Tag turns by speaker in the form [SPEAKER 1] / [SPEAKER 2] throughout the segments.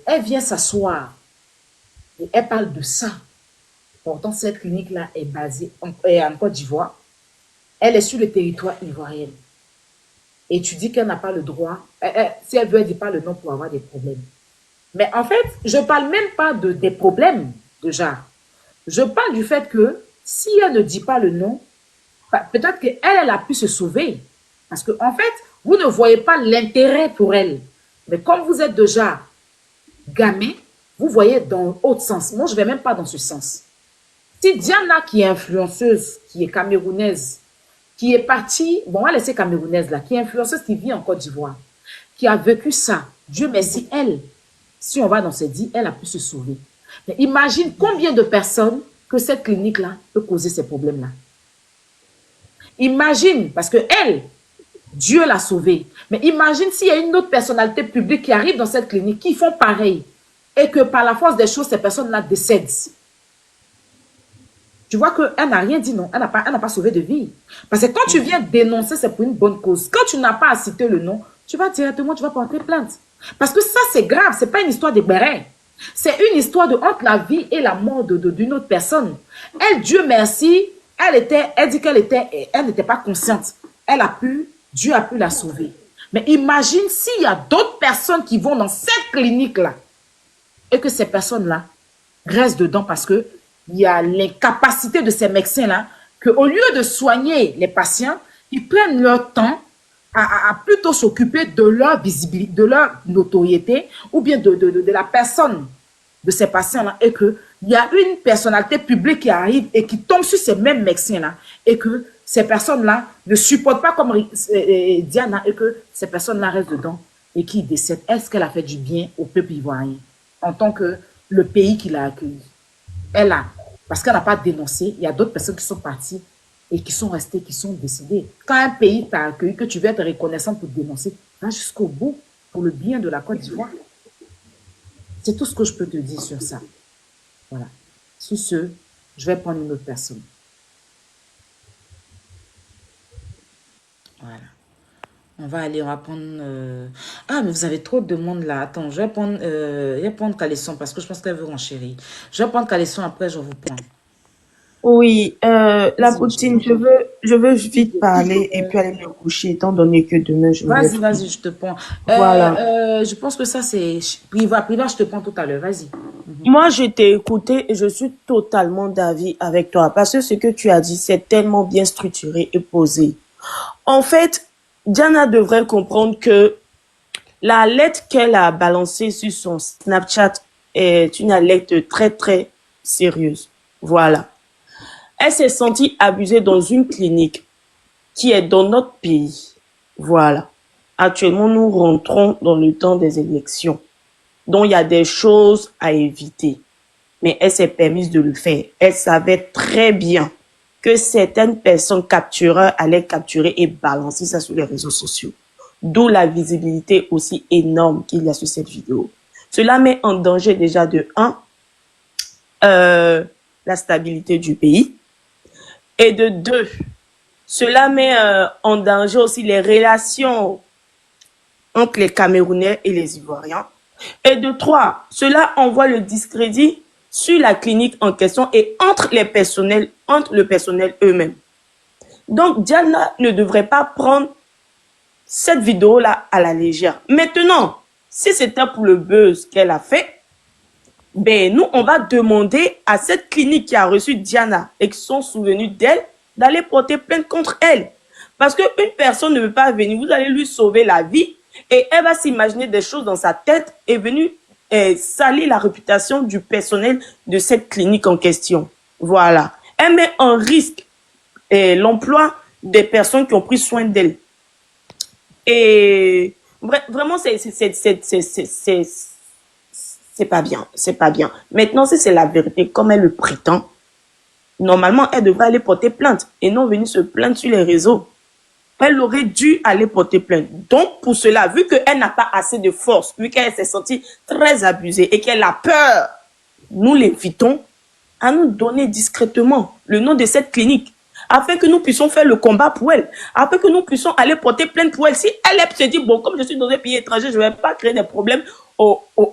[SPEAKER 1] Elle vient s'asseoir et elle parle de ça. Pourtant, cette clinique-là est basée en Côte d'Ivoire. Elle est sur le territoire ivoirien. Et tu dis qu'elle n'a pas le droit. Si elle veut, elle ne dit pas le nom pour avoir des problèmes. Mais en fait, je ne parle même pas des problèmes, déjà. Je parle du fait que si elle ne dit pas le nom, peut-être qu'elle, elle a pu se sauver. Parce que, en fait, vous ne voyez pas l'intérêt pour elle. Mais comme vous êtes déjà gamin, vous voyez dans l'autre sens. Moi, je ne vais même pas dans ce sens. Si Diana, qui est influenceuse, qui est camerounaise, qui est partie, bon, elle est camerounaise là, qui est influenceuse, qui vit en Côte d'Ivoire, qui a vécu ça, Dieu merci, elle, si on va dans ses dits, elle a pu se sauver. Mais imagine combien de personnes que cette clinique-là peut causer ces problèmes-là. Imagine, parce que elle, Dieu l'a sauvée. Mais imagine s'il y a une autre personnalité publique qui arrive dans cette clinique, qui font pareil, et que par la force des choses, ces personnes-là décèdent. Tu vois qu'elle n'a rien dit, non. Elle n'a pas sauvé de vie. Parce que quand tu viens dénoncer, c'est pour une bonne cause. Quand tu n'as pas à citer le nom, tu vas directement, tu vas porter plainte. Parce que ça, c'est grave. Ce n'est pas une histoire de béret. C'est une histoire de entre la vie et la mort d'une autre personne. Elle, Dieu merci, elle dit elle n'était pas consciente. Dieu a pu la sauver. Mais imagine s'il y a d'autres personnes qui vont dans cette clinique-là et que ces personnes-là restent dedans parce que il y a l'incapacité de ces médecins-là qu'au lieu de soigner les patients, ils prennent leur temps à plutôt s'occuper de leur visibilité, de leur notoriété ou bien de la personne de ces patients-là et qu'il y a une personnalité publique qui arrive et qui tombe sur ces mêmes médecins-là et que ces personnes-là ne supportent pas comme Diana et que ces personnes-là restent dedans et qui décèdent. Est-ce qu'elle a fait du bien au peuple ivoirien en tant que le pays qui l'a accueilli? Elle a, parce qu'elle n'a pas dénoncé, il y a d'autres personnes qui sont parties et qui sont restées, qui sont décédées. Quand un pays t'a accueilli, que tu veux être reconnaissant pour dénoncer, va jusqu'au bout pour le bien de la Côte d'Ivoire. C'est tout ce que je peux te dire sur ça. Voilà. Sur ce, je vais prendre une autre personne. Voilà. On va prendre... Ah, mais vous avez trop de monde là. Attends, je vais prendre Calisson parce que je pense qu'elle veut renchérir. Je vais prendre Calisson, après je vous prends.
[SPEAKER 2] Oui, la poutine, je veux vite parler et puis aller me coucher, étant donné que demain je me lève.
[SPEAKER 1] Vas-y, je te prends.
[SPEAKER 2] Voilà.
[SPEAKER 1] Je pense que ça, c'est privat. Privat, je te prends tout à l'heure. Vas-y.
[SPEAKER 2] Moi, je t'ai écouté et je suis totalement d'avis avec toi parce que ce que tu as dit, c'est tellement bien structuré et posé. En fait, Diana devrait comprendre que la lettre qu'elle a balancée sur son Snapchat est une lettre très, très sérieuse. Voilà. Elle s'est sentie abusée dans une clinique qui est dans notre pays. Voilà. Actuellement, nous rentrons dans le temps des élections. Donc, il y a des choses à éviter. Mais elle s'est permise de le faire. Elle savait très bien que certaines personnes captureurs allaient capturer et balancer ça sur les réseaux sociaux. D'où la visibilité aussi énorme qu'il y a sur cette vidéo. Cela met en danger déjà de 1, la stabilité du pays. Et de 2, cela met en danger aussi les relations entre les Camerounais et les Ivoiriens. Et de 3, cela envoie le discrédit sur la clinique en question et entre le personnel eux-mêmes. Donc, Diana ne devrait pas prendre cette vidéo-là à la légère. Maintenant, si c'était pour le buzz qu'elle a fait, ben nous, on va demander à cette clinique qui a reçu Diana et qui sont souvenus d'elle d'aller porter plainte contre elle. Parce qu'une personne ne veut pas venir, vous allez lui sauver la vie et elle va s'imaginer des choses dans sa tête et venir salir la réputation du personnel de cette clinique en question. Voilà. Elle met en risque l'emploi des personnes qui ont pris soin d'elle. Et vraiment, c'est pas bien, c'est pas bien. Maintenant, si c'est la vérité, comme elle le prétend, normalement, elle devrait aller porter plainte et non venir se plaindre sur les réseaux. Elle aurait dû aller porter plainte. Donc, pour cela, vu qu'elle n'a pas assez de force, vu qu'elle s'est sentie très abusée et qu'elle a peur, nous l'invitons à nous donner discrètement le nom de cette clinique afin que nous puissions faire le combat pour elle, afin que nous puissions aller porter plainte pour elle. Si elle se dit, bon, comme je suis dans un pays étranger, je ne vais pas créer des problèmes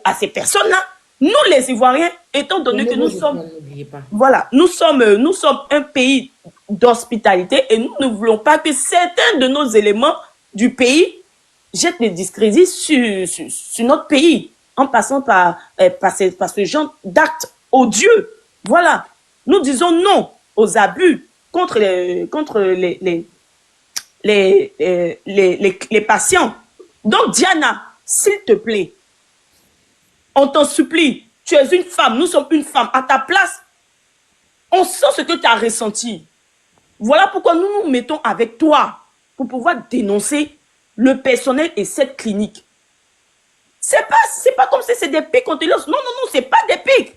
[SPEAKER 2] à ces personnes-là. Nous, les Ivoiriens, étant donné que nous sommes, voilà, nous sommes un pays d'hospitalité et nous ne voulons pas que certains de nos éléments du pays jettent le discrédit sur notre pays en passant par ce genre d'actes odieux. Voilà. Nous disons non aux abus contre les patients. Donc, Diana, s'il te plaît, on t'en supplie, tu es une femme, nous sommes une femme. À ta place, on sent ce que tu as ressenti. Voilà pourquoi nous nous mettons avec toi pour pouvoir dénoncer le personnel et cette clinique. C'est pas comme si c'est des pics qu'on te lance. Non, non, non, c'est pas des pics.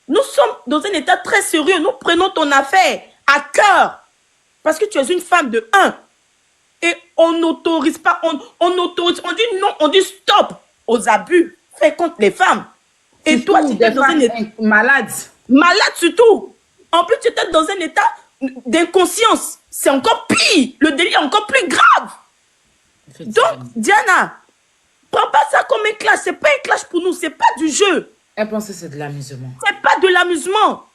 [SPEAKER 2] Nous sommes dans un état très sérieux. Nous prenons ton affaire à cœur. Parce que tu es une femme de 1. Et on n'autorise pas, on autorise, on dit non, on dit stop aux abus faits contre les femmes. Et
[SPEAKER 1] surtout
[SPEAKER 2] toi, tu étais dans un état
[SPEAKER 1] malade.
[SPEAKER 2] Malade surtout. En plus, tu étais dans un état d'inconscience. C'est encore pire. Le délit est encore plus grave. Donc, Diana, prends pas ça comme un clash. C'est pas un clash pour nous. C'est pas du jeu.
[SPEAKER 1] Elle pense que c'est de l'amusement.
[SPEAKER 2] C'est pas de l'amusement.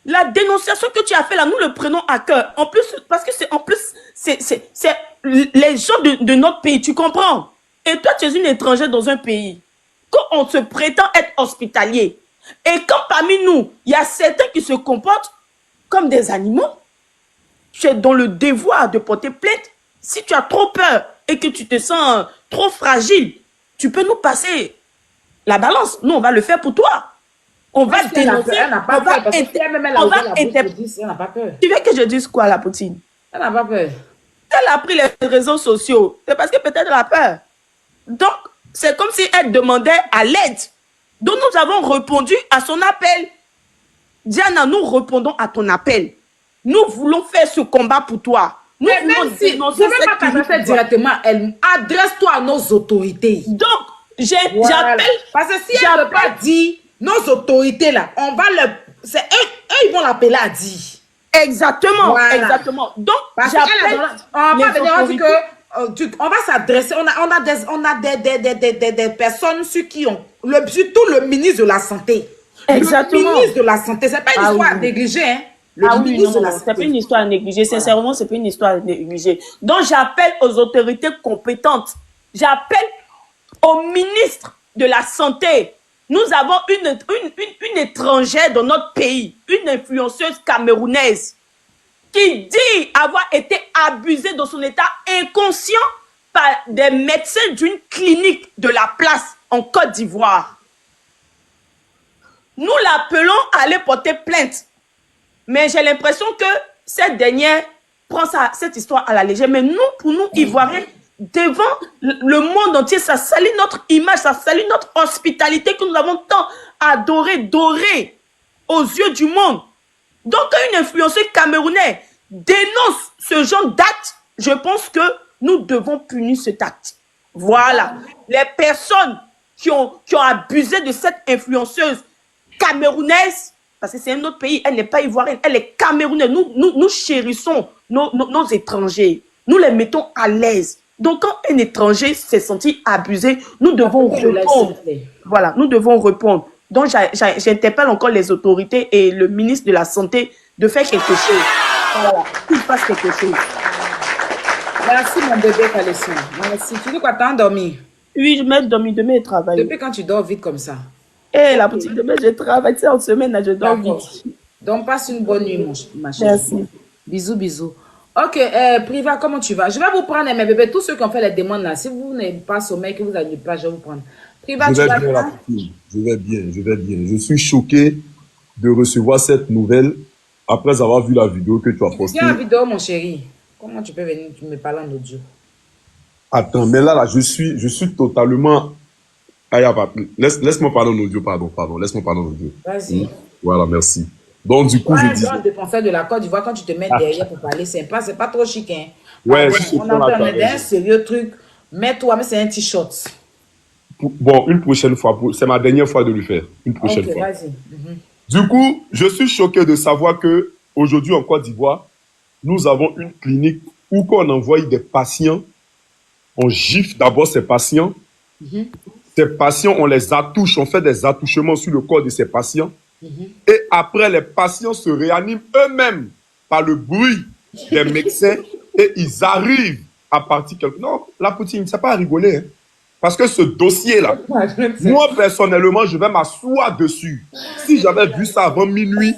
[SPEAKER 2] La dénonciation que tu as fait là, nous le prenons à cœur. En plus, parce que c'est les gens de notre pays, tu comprends? Et toi, tu es une étrangère dans un pays. Quand on se prétend être hospitalier, et quand parmi nous, il y a certains qui se comportent comme des animaux, tu es dans le devoir de porter plainte. Si tu as trop peur et que tu te sens trop fragile, tu peux nous passer la balance. Nous, on va le faire pour toi. On va dénoncer.
[SPEAKER 1] Elle n'a pas peur. Parce que si elle-même a ouvert la bouche, elle n'a pas peur.
[SPEAKER 2] Tu veux que je dise quoi, la poutine?
[SPEAKER 1] Elle n'a pas peur.
[SPEAKER 2] Elle a pris les réseaux sociaux. C'est parce que peut-être elle a peur. Donc, c'est comme si elle demandait à l'aide. Donc, nous avons répondu à son appel. Diana, nous répondons à ton appel. Nous voulons faire ce combat pour toi. Nous
[SPEAKER 1] Mais même si tu ne veux pas t'adresser directement, elle adresse-toi à nos autorités.
[SPEAKER 2] Donc, j'appelle.
[SPEAKER 1] Voilà. Parce que si elle ne veut pas dire nos autorités là, on va le. C'est eux, ils vont l'appeler à dire.
[SPEAKER 2] Exactement,
[SPEAKER 1] voilà.
[SPEAKER 2] Exactement. Donc,
[SPEAKER 1] j'appelle. On va venir, on dit que on va s'adresser. On a des personnes sur qui surtout le ministre de la Santé.
[SPEAKER 2] Exactement.
[SPEAKER 1] Le ministre de la Santé, c'est pas une histoire négligée, hein.
[SPEAKER 2] C'est pas une histoire négligée. Voilà. Sincèrement, c'est pas une histoire négligée. Donc, j'appelle aux autorités compétentes. J'appelle au ministre de la Santé. Nous avons une étrangère dans notre pays, une influenceuse camerounaise, qui dit avoir été abusée dans son état inconscient par des médecins d'une clinique de la place en Côte d'Ivoire. Nous l'appelons à aller porter plainte. Mais j'ai l'impression que cette dernière prend cette histoire à la légère. Mais nous, pour nous, Ivoiriens, devant le monde entier, ça salit notre image, ça salit notre hospitalité que nous avons tant doré aux yeux du monde. Donc, quand une influenceuse camerounaise dénonce ce genre d'acte, je pense que nous devons punir cet acte. Voilà. Les personnes qui ont abusé de cette influenceuse camerounaise, parce que c'est un autre pays, elle n'est pas ivoirienne, elle est camerounaise. Nous chérissons nos étrangers. Nous les mettons à l'aise. Donc, quand un étranger s'est senti abusé, nous devons répondre. Voilà, nous devons répondre. Donc, j'interpelle encore les autorités et le ministre de la Santé de faire quelque chose. Voilà, qu'il fasse quelque chose.
[SPEAKER 1] Merci, mon bébé Kalesson. Merci. Tu dis quoi, t'as endormi?
[SPEAKER 2] Oui, je m'ai dormi demain et travailler.
[SPEAKER 1] Depuis quand tu dors vite comme ça?
[SPEAKER 2] Eh, la petite demain, je travaille. Tu sais, en semaine, là, je dors vite.
[SPEAKER 1] Donc, passe une bonne nuit, ma chérie.
[SPEAKER 2] Merci.
[SPEAKER 1] Bisous, bisous. Ok, Priva, comment tu vas? Je vais vous prendre, mes bébés, tous ceux qui ont fait les demandes là. Si vous n'êtes pas sommeil, que vous n'allez pas, je vais vous prendre. Priva, tu vas bien?
[SPEAKER 3] Je vais bien, je vais bien. Je suis choqué de recevoir cette nouvelle après avoir vu la vidéo que tu as postée.
[SPEAKER 1] Viens la vidéo, mon chéri. Comment tu peux venir me parler en audio?
[SPEAKER 3] Attends, mais là, je suis totalement... Laisse-moi parler en audio, pardon. Laisse-moi parler en audio.
[SPEAKER 1] Vas-y.
[SPEAKER 3] Voilà, merci. Donc, du coup, je dis...
[SPEAKER 1] Le défenseur de la Côte d'Ivoire, quand tu te mets derrière pour parler sympa, c'est pas trop chic, hein.
[SPEAKER 3] Ouais,
[SPEAKER 1] on entend un sérieux truc. Mets-toi, mais c'est un t-shirt.
[SPEAKER 3] Bon, une prochaine fois. C'est ma dernière fois de le faire. Une prochaine fois.
[SPEAKER 1] Vas-y.
[SPEAKER 3] Du coup, je suis choqué de savoir que aujourd'hui en Côte d'Ivoire, nous avons une clinique où on envoie des patients, on gifle d'abord ces patients. ces patients, on les attouche, on fait des attouchements sur le corps de ces patients. Et après, les patients se réaniment eux-mêmes par le bruit des médecins et ils arrivent à partir quelque... Non, la Poutine, c'est pas à rigoler. Hein. Parce que ce dossier-là, moi, personnellement, je vais m'asseoir dessus. Si j'avais vu ça avant minuit,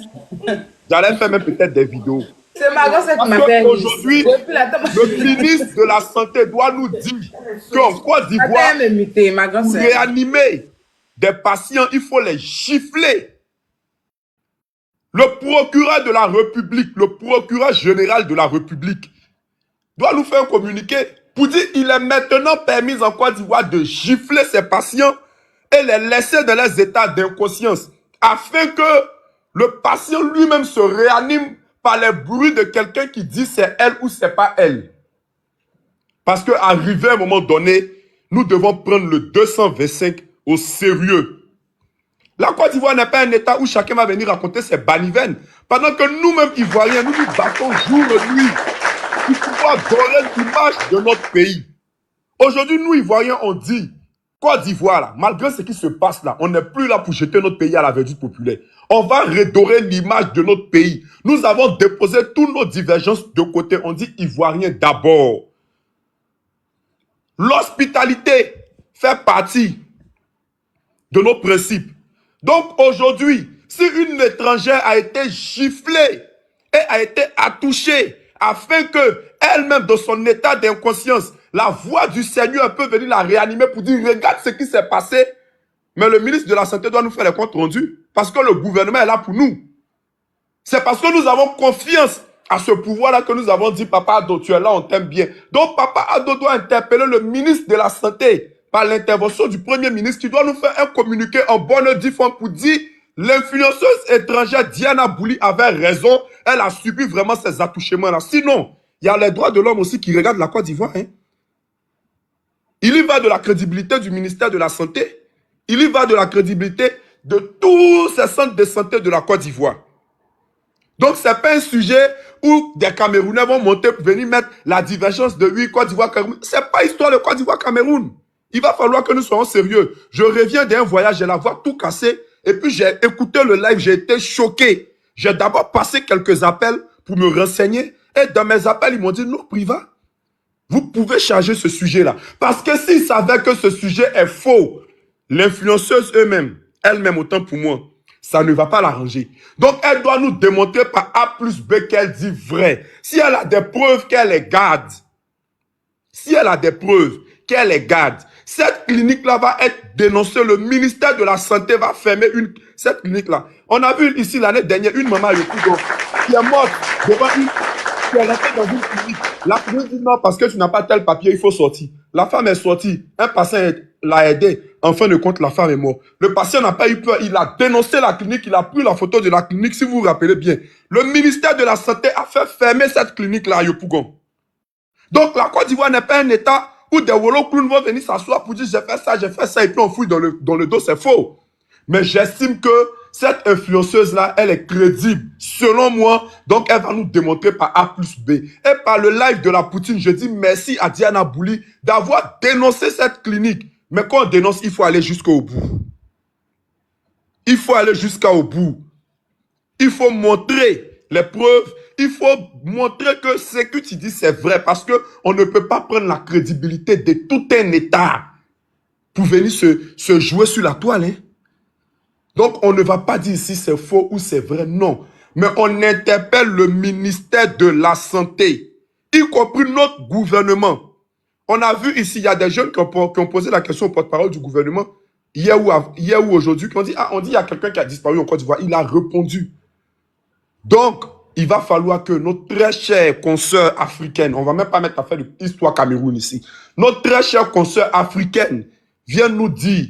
[SPEAKER 3] j'allais faire même peut-être des vidéos.
[SPEAKER 1] C'est Margot qui
[SPEAKER 3] Parce
[SPEAKER 1] m'appelle.
[SPEAKER 3] qu'aujourd'hui, le ministre de la Santé doit nous dire qu'en Côte d'Ivoire, pour réanimer des patients, il faut les gifler. Le procureur de la République, le procureur général de la République, doit nous faire un communiqué pour dire qu'il est maintenant permis en Côte d'Ivoire de gifler ses patients et les laisser dans leurs états d'inconscience afin que le patient lui-même se réanime par les bruits de quelqu'un qui dit c'est elle ou c'est pas elle. Parce qu'arrivé à un moment donné, nous devons prendre le 225 au sérieux. La Côte d'Ivoire n'est pas un état où chacun va venir raconter ses balivernes. Pendant que nous-mêmes, Ivoiriens, nous nous battons jour et nuit pour pouvoir donner l'image de notre pays. Aujourd'hui, nous, Ivoiriens, on dit, Côte d'Ivoire, là, malgré ce qui se passe là, on n'est plus là pour jeter notre pays à la verdure populaire. On va redorer l'image de notre pays. Nous avons déposé toutes nos divergences de côté. On dit Ivoiriens d'abord. L'hospitalité fait partie de nos principes. Donc aujourd'hui, si une étrangère a été giflée et a été attouchée afin que elle-même, dans son état d'inconscience, la voix du Seigneur peut venir la réanimer pour dire regarde ce qui s'est passé, mais le ministre de la Santé doit nous faire les comptes rendus parce que le gouvernement est là pour nous. C'est parce que nous avons confiance à ce pouvoir-là que nous avons dit Papa Ado, tu es là, on t'aime bien. Donc Papa Ado doit interpeller le ministre de la Santé par l'intervention du Premier ministre qui doit nous faire un communiqué en bonne et due forme pour dire l'influenceuse étrangère Diana Bouli avait raison, elle a subi vraiment ces attouchements-là. Sinon, il y a les droits de l'homme aussi qui regardent la Côte d'Ivoire. Hein. Il y va de la crédibilité du ministère de la Santé, il y va de la crédibilité de tous ces centres de santé de la Côte d'Ivoire. Donc, ce n'est pas un sujet où des Camerounais vont monter pour venir mettre la divergence de oui, Côte d'Ivoire, Cameroun. Ce n'est pas histoire de Côte d'Ivoire, Cameroun. Il va falloir que nous soyons sérieux. Je reviens d'un voyage, j'ai la voix tout cassée. Et puis, j'ai écouté le live, j'ai été choqué. J'ai d'abord passé quelques appels pour me renseigner. Et dans mes appels, ils m'ont dit, non, Priva, vous pouvez charger ce sujet-là. Parce que s'ils savaient que ce sujet est faux, l'influenceuse elle-même autant pour moi, ça ne va pas l'arranger. Donc, elle doit nous démontrer par A plus B qu'elle dit vrai. Si elle a des preuves, qu'elle les garde. Si elle a des preuves, qu'elle les garde. Cette clinique-là va être dénoncée. Le ministère de la Santé va fermer cette clinique-là. On a vu ici l'année dernière une maman qui est morte devant qui est restée dans une clinique. La clinique dit non, parce que tu n'as pas tel papier, il faut sortir. La femme est sortie. Un patient l'a aidé. En fin de compte, la femme est morte. Le patient n'a pas eu peur. Il a dénoncé la clinique. Il a pris la photo de la clinique, si vous vous rappelez bien. Le ministère de la Santé a fait fermer cette clinique-là à Yopougon. Donc, la Côte d'Ivoire n'est pas un état où des Wolo clowns vont venir s'asseoir pour dire j'ai fait ça, et puis on fouille dans le dos, c'est faux. Mais j'estime que cette influenceuse-là, elle est crédible, selon moi. Donc, elle va nous démontrer par A plus B. Et par le live de la Poutine, je dis merci à Diana Bouli d'avoir dénoncé cette clinique. Mais quand on dénonce, il faut aller jusqu'au bout. Il faut aller jusqu'au bout. Il faut montrer les preuves. Il faut montrer que ce que tu dis, c'est vrai. Parce qu'on ne peut pas prendre la crédibilité de tout un État pour venir se jouer sur la toile. Hein. Donc, on ne va pas dire si c'est faux ou c'est vrai. Non. Mais on interpelle le ministère de la Santé, y compris notre gouvernement. On a vu ici, il y a des jeunes qui ont posé la question au porte-parole du gouvernement hier ou aujourd'hui, qui ont dit, on dit il y a quelqu'un qui a disparu en Côte d'Ivoire. Il a répondu. Donc, il va falloir que notre très chère consoeur africaine, on ne va même pas mettre à faire de l'histoire Cameroun ici, notre très chère consoeur africaine vienne nous dire,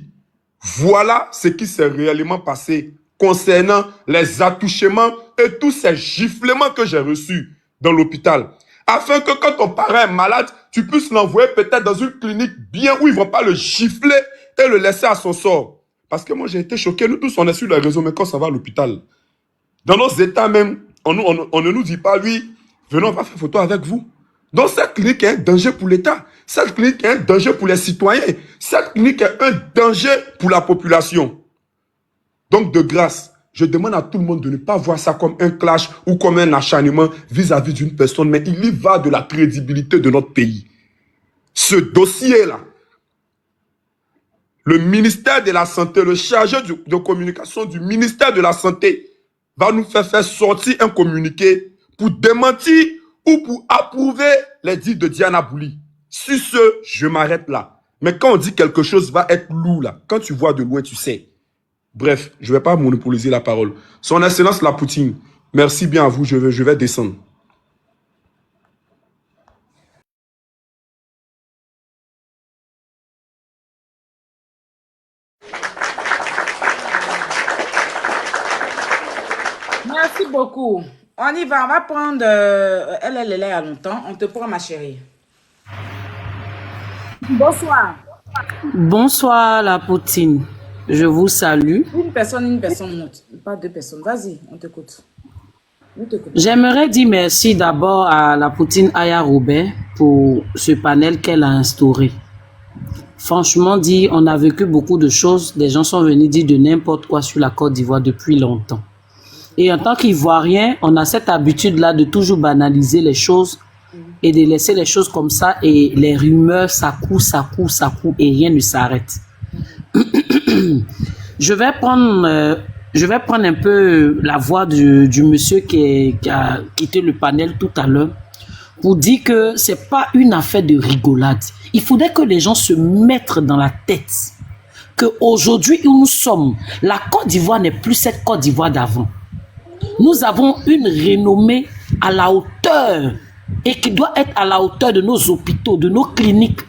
[SPEAKER 3] voilà ce qui s'est réellement passé concernant les attouchements et tous ces giflements que j'ai reçus dans l'hôpital. Afin que quand ton parent est malade, tu puisses l'envoyer peut-être dans une clinique bien où ils ne vont pas le gifler et le laisser à son sort. Parce que moi, j'ai été choqué. Nous tous, on est sur les réseaux, mais quand ça va à l'hôpital, dans nos états même, on ne nous dit pas, lui, venons, on va faire photo avec vous. Donc cette clinique est un danger pour l'État. Cette clinique est un danger pour les citoyens. Cette clinique est un danger pour la population. Donc de grâce, je demande à tout le monde de ne pas voir ça comme un clash ou comme un acharnement vis-à-vis d'une personne, mais il y va de la crédibilité de notre pays. Ce dossier-là, le ministère de la Santé, le chargé de communication du ministère de la Santé va nous faire sortir un communiqué pour démentir ou pour approuver les dits de Diana Bouli. Sur ce, je m'arrête là. Mais quand on dit quelque chose va être lourd là, quand tu vois de loin, tu sais. Bref, je ne vais pas monopoliser la parole. Son Excellence la Poutine, merci bien à vous, je vais descendre.
[SPEAKER 1] Merci beaucoup. On y va, on va prendre... elle est là il y a longtemps. On te prend, ma chérie. Bonsoir.
[SPEAKER 4] Bonsoir la Poutine, je vous salue.
[SPEAKER 1] Une personne monte. Pas deux personnes. Vas-y, on t'écoute.
[SPEAKER 4] J'aimerais dire merci d'abord à la Poutine Aya Robert pour ce panel qu'elle a instauré. Franchement dit, on a vécu beaucoup de choses. Des gens sont venus dire de n'importe quoi sur la Côte d'Ivoire depuis longtemps. Et en tant qu'Ivoirien, on a cette habitude-là de toujours banaliser les choses et de laisser les choses comme ça et les rumeurs, ça court et rien ne s'arrête. Je vais prendre un peu la voix du monsieur qui a quitté le panel tout à l'heure pour dire que c'est pas une affaire de rigolade. Il faudrait que les gens se mettent dans la tête qu'aujourd'hui où nous sommes, la Côte d'Ivoire n'est plus cette Côte d'Ivoire d'avant. Nous avons une renommée à la hauteur et qui doit être à la hauteur de nos hôpitaux, de nos cliniques,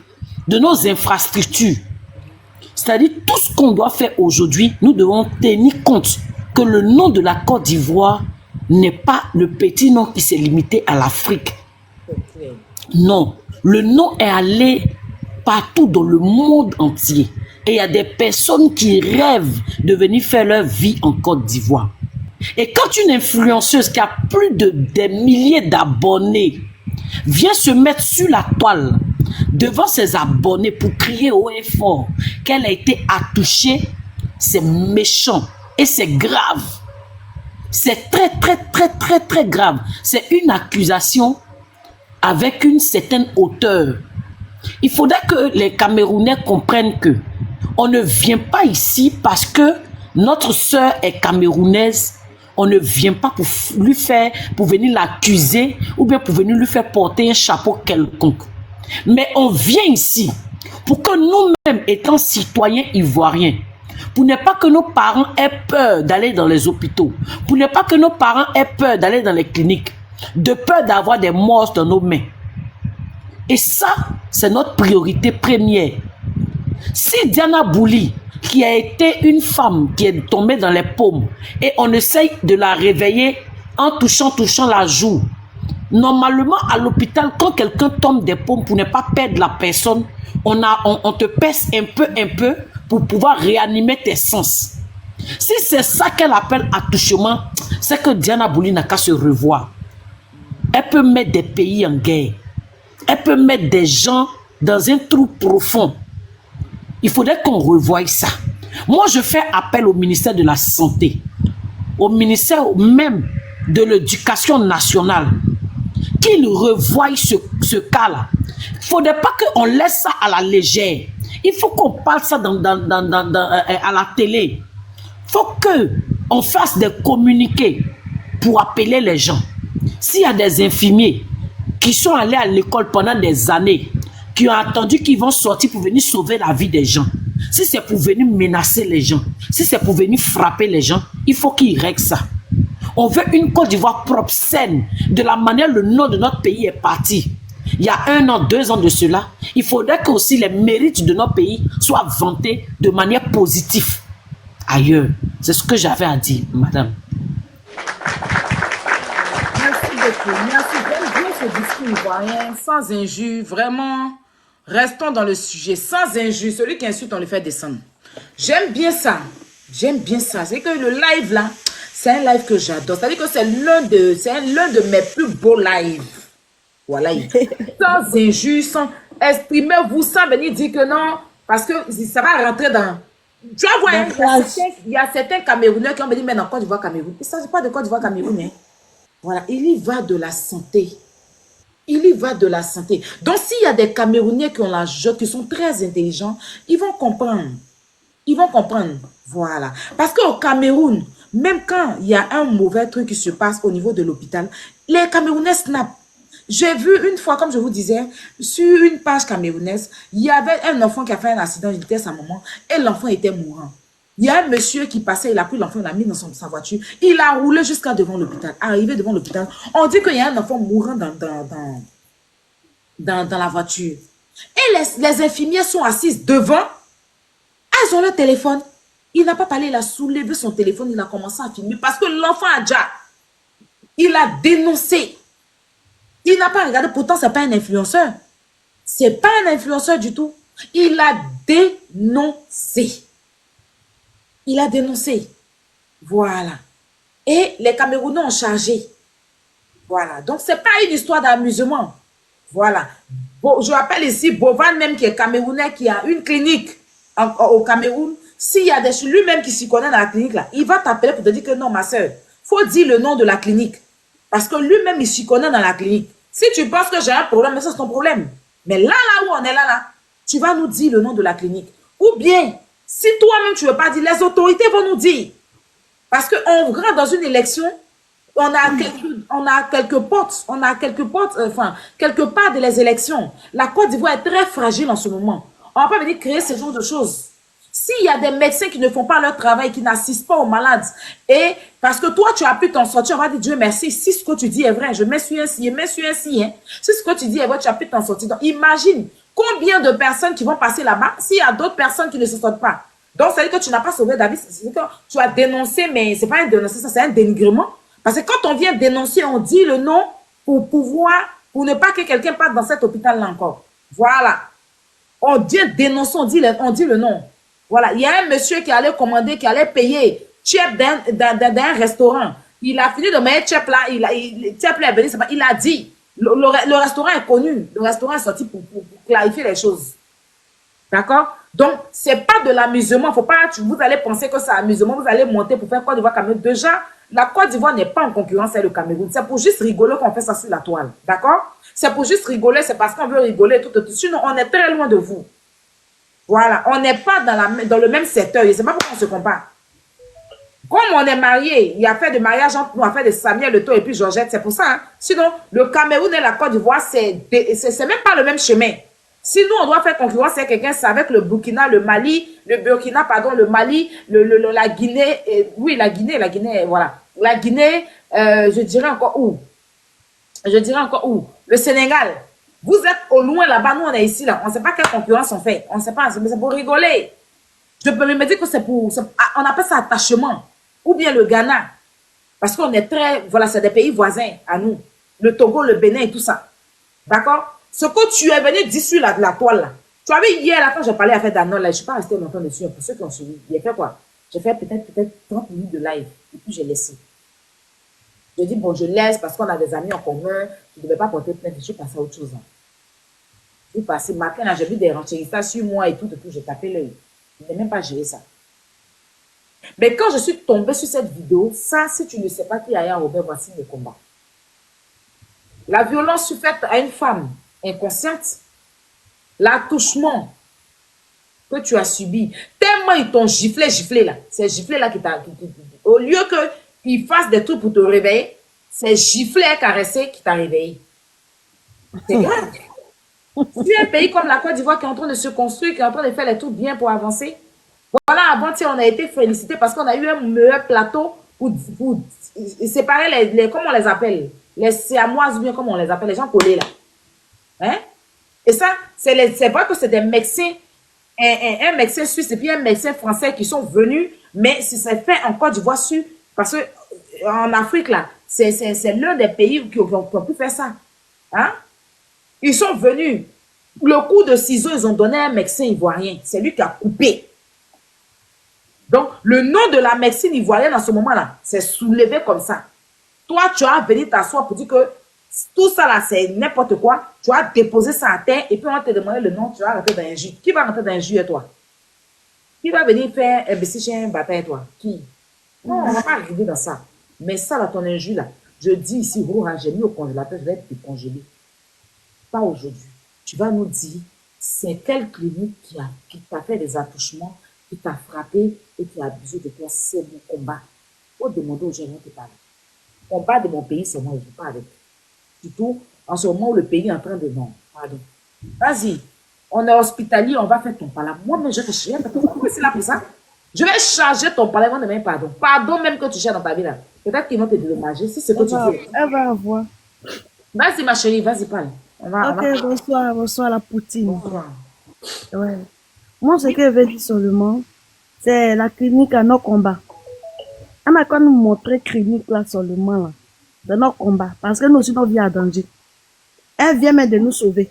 [SPEAKER 4] de nos infrastructures. C'est-à-dire tout ce qu'on doit faire aujourd'hui, nous devons tenir compte que le nom de la Côte d'Ivoire n'est pas le petit nom qui s'est limité à l'Afrique. Non, le nom est allé partout dans le monde entier. Et il y a des personnes qui rêvent de venir faire leur vie en Côte d'Ivoire. Et quand une influenceuse qui a plus de des milliers d'abonnés vient se mettre sur la toile devant ses abonnés pour crier haut et fort qu'elle a été attouchée, c'est méchant et c'est grave. C'est très grave. C'est une accusation avec une certaine hauteur. Il faudrait que les Camerounais comprennent que on ne vient pas ici parce que notre sœur est camerounaise. On ne vient pas pour venir l'accuser ou bien pour venir lui faire porter un chapeau quelconque. Mais on vient ici pour que nous-mêmes, étant citoyens ivoiriens, pour ne pas que nos parents aient peur d'aller dans les hôpitaux, pour ne pas que nos parents aient peur d'aller dans les cliniques, de peur d'avoir des morts dans nos mains. Et ça, c'est notre priorité première. Si Diana Bouli, qui a été une femme qui est tombée dans les paumes et on essaye de la réveiller en touchant la joue. Normalement, à l'hôpital, quand quelqu'un tombe des paumes pour ne pas perdre la personne, on te pèse un peu pour pouvoir réanimer tes sens. Si c'est ça qu'elle appelle attouchement, c'est que Diana Bouli n'a qu'à se revoir. Elle peut mettre des pays en guerre. Elle peut mettre des gens dans un trou profond. Il faudrait qu'on revoie ça. Moi, je fais appel au ministère de la Santé, au ministère même de l'Éducation nationale, qu'il revoie ce cas-là. Il ne faudrait pas qu'on laisse ça à la légère. Il faut qu'on parle ça à la télé. Il faut qu'on fasse des communiqués pour appeler les gens. S'il y a des infirmiers qui sont allés à l'école pendant des années, qui ont attendu qu'ils vont sortir pour venir sauver la vie des gens. Si c'est pour venir menacer les gens, si c'est pour venir frapper les gens, il faut qu'ils règlent ça. On veut une Côte d'Ivoire propre, saine, de la manière le nom de notre pays est parti. Il y a 1 an, 2 ans de cela, il faudrait que aussi les mérites de notre pays soient vantés de manière positive ailleurs. C'est ce que j'avais à dire, madame.
[SPEAKER 1] Merci beaucoup. Merci. J'aime bien ce discours ivoirien, sans injure, vraiment. Restons dans le sujet, sans injure. Celui qui insulte, on le fait descendre. J'aime bien ça. J'aime bien ça. C'est que le live là, c'est un live que j'adore. C'est-à-dire que c'est l'un de mes plus beaux lives. Voilà, sans injure, sans exprimez-vous, sans venir dire que non, parce que ça va rentrer dans... Tu vas voir, il y a certains Camerounais qui ont venu maintenant en Côte d'Ivoire, Cameroun. Il ne s'agit pas de Côte d'Ivoire, Cameroun. Hein. Voilà, il y va de la santé. Il y va de la santé. Donc, s'il y a des Camerounais qui ont la joie, qui sont très intelligents, ils vont comprendre. Ils vont comprendre. Voilà. Parce qu'au Cameroun, même quand il y a un mauvais truc qui se passe au niveau de l'hôpital, les Camerounais snap. J'ai vu une fois, comme je vous disais, sur une page camerounaise, il y avait un enfant qui a fait un accident, il était sa maman, et l'enfant était mourant. Il y a un monsieur qui passait, il a pris l'enfant, il l'a mis dans sa voiture, il a roulé jusqu'à devant l'hôpital. Arrivé devant l'hôpital, on dit qu'il y a un enfant mourant dans la voiture. Et les infirmières sont assises devant, elles ont le téléphone. Il n'a pas parlé, il a soulevé son téléphone, il a commencé à filmer parce que l'enfant a déjà, il a dénoncé. Il n'a pas regardé, pourtant ce n'est pas un influenceur. Ce n'est pas un influenceur du tout. Il a dénoncé. Il a dénoncé. Voilà. Et les Camerounais ont chargé. Voilà. Donc, ce n'est pas une histoire d'amusement. Voilà. Bon, je rappelle ici, Bovan même qui est Camerounais, qui a une clinique au Cameroun. S'il y a des lui-même qui s'y connaît dans la clinique, là, il va t'appeler pour te dire que non, ma soeur, il faut dire le nom de la clinique. Parce que lui-même, il s'y connaît dans la clinique. Si tu penses que j'ai un problème, ça c'est ton problème. Mais là où on est là, tu vas nous dire le nom de la clinique. Ou bien, si toi-même tu ne veux pas dire, les autorités vont nous dire. Parce qu'on rentre dans une élection, on a quelques portes, enfin, quelque part de les élections. La Côte d'Ivoire est très fragile en ce moment. On ne va pas venir créer ce genre de choses. S'il y a des médecins qui ne font pas leur travail, qui n'assistent pas aux malades, et parce que toi, tu as pu t'en sortir, on va dire Dieu merci, si ce que tu dis est vrai, je m'essuie ainsi, hein. Si ce que tu dis est vrai, tu as pu t'en sortir. Donc, imagine combien de personnes qui vont passer là-bas s'il y a d'autres personnes qui ne se sortent pas. Donc, ça veut dire que tu n'as pas sauvé David, c'est que tu as dénoncé, mais ce n'est pas un dénoncé, ça c'est un dénigrement. Parce que quand on vient dénoncer, on dit le nom pour pour ne pas que quelqu'un parte dans cet hôpital-là encore. Voilà. On vient dénoncer, on dit le nom. Voilà, il y a un monsieur qui allait commander, qui allait payer chef d'un restaurant. Il a fini de mettre chef là, chef là est venu, il a dit, le restaurant est connu, le restaurant est sorti pour clarifier les choses. D'accord? Donc, ce n'est pas de l'amusement, faut pas, vous allez penser que c'est amusement, vous allez monter pour faire Côte d'Ivoire, Cameroun. Déjà, la Côte d'Ivoire n'est pas en concurrence avec le Cameroun. C'est pour juste rigoler qu'on fait ça sur la toile. D'accord? C'est pour juste rigoler, c'est parce qu'on veut rigoler tout. Sinon, on est très loin de vous. Voilà, on n'est pas dans le même secteur. Je ne sais pas pourquoi on se compare. Comme on est mariés, il y a fait de mariage entre nous, affaire de Samuel Leto et puis Georgette, c'est pour ça. Hein. Sinon, le Cameroun et la Côte d'Ivoire, c'est même pas le même chemin. Si nous, on doit faire concurrence avec quelqu'un, c'est avec le Burkina, le Mali, le Mali, la Guinée, oui, la Guinée, voilà. La Guinée, je dirais encore où? Le Sénégal. Vous êtes au loin là-bas, nous on est ici là. On ne sait pas quelle concurrence on fait. On ne sait pas, mais c'est pour rigoler. Je peux me dire que on appelle ça attachement. Ou bien le Ghana. Parce qu'on est voilà, c'est des pays voisins à nous. Le Togo, le Bénin et tout ça. D'accord? Ce que tu es venu dire sur la toile là. Tu as vu hier là, quand j'ai parlé avec Danone là, je ne suis pas resté longtemps dessus. Pour ceux qui ont suivi, j'ai fait quoi? J'ai fait peut-être 30 minutes de live. Et puis j'ai laissé. Je dis, bon, je laisse parce qu'on a des amis en commun. Je ne devais pas porter plainte. Je suis passé à autre chose. Hein. Je suis passé matin, là, j'ai vu des renchéristas sur moi et tout, j'ai tapé l'œil. Je n'ai même pas géré ça. Mais quand je suis tombée sur cette vidéo, ça, si tu ne sais pas qui est Yaya Robert, voici le combat. La violence faite à une femme inconsciente, l'attouchement que tu as subi, tellement ils t'ont giflé là. C'est giflé là qui t'a... Au lieu qu'ils fassent des trucs pour te réveiller, c'est giflé et caressé qui t'a réveillé. C'est grave. Si un pays comme la Côte d'Ivoire qui est en train de se construire, qui est en train de faire les trucs bien pour avancer, voilà, avant, on a été félicité parce qu'on a eu un meilleur plateau pour séparer comment on les appelle? Les Siamoises, ou bien comment on les appelle? Les gens collés là. Hein? Et ça, c'est vrai que c'est des médecins, un médecin suisse et puis un médecin français qui sont venus, mais si c'est fait en Côte d'Ivoire parce que en Afrique là, c'est l'un des pays qui ont pu faire ça. Hein? Ils sont venus. Le coup de ciseaux, ils ont donné à un médecin ivoirien. C'est lui qui a coupé. Donc, le nom de la médecine ivoirienne en ce moment-là, c'est soulevé comme ça. Toi, tu as venu t'asseoir pour dire que Tout ça là, c'est n'importe quoi. Tu vas déposer ça à terre et puis on va te demander le nom, tu vas rentrer dans un jus. Qui va rentrer dans un jus et toi? Qui va venir faire un bessie chez un bataille toi? Qui? Non, on ne va pas arriver dans ça. Mais ça là, ton injus là, je dis ici, j'ai mis au congélateur, je vais te décongeler. Pas aujourd'hui. Tu vas nous dire, c'est quelle clinique qui t'a fait des attouchements, qui t'a frappé et qui a abusé de toi. C'est mon combat. Faut demander aux gens de te parler. Combat de mon pays, c'est moi, je ne joue pas avec. Surtout en ce moment où le pays est en train de... Non, pardon. Vas-y, on est hospitalier, on va faire ton palais. Moi-même, je te cherche. Pourquoi c'est là pour ça? Je vais charger ton palais, moi, demain, pardon. Pardon même que tu cherches dans ta vie là. Peut-être qu'ils vont te dédommager si c'est que tu veux.
[SPEAKER 5] Elle va avoir.
[SPEAKER 1] Vas-y, ma chérie, vas-y, parle.
[SPEAKER 5] Ok, bonsoir, bonsoir la poutine.
[SPEAKER 1] Bonsoir.
[SPEAKER 5] Ouais. Moi, ce que je veux dire seulement, c'est la clinique à nos combats. Elle m'a quand nous montrer clinique là seulement là, de nos combats, parce que nous aussi nos vies en danger. Elle vient même de nous sauver.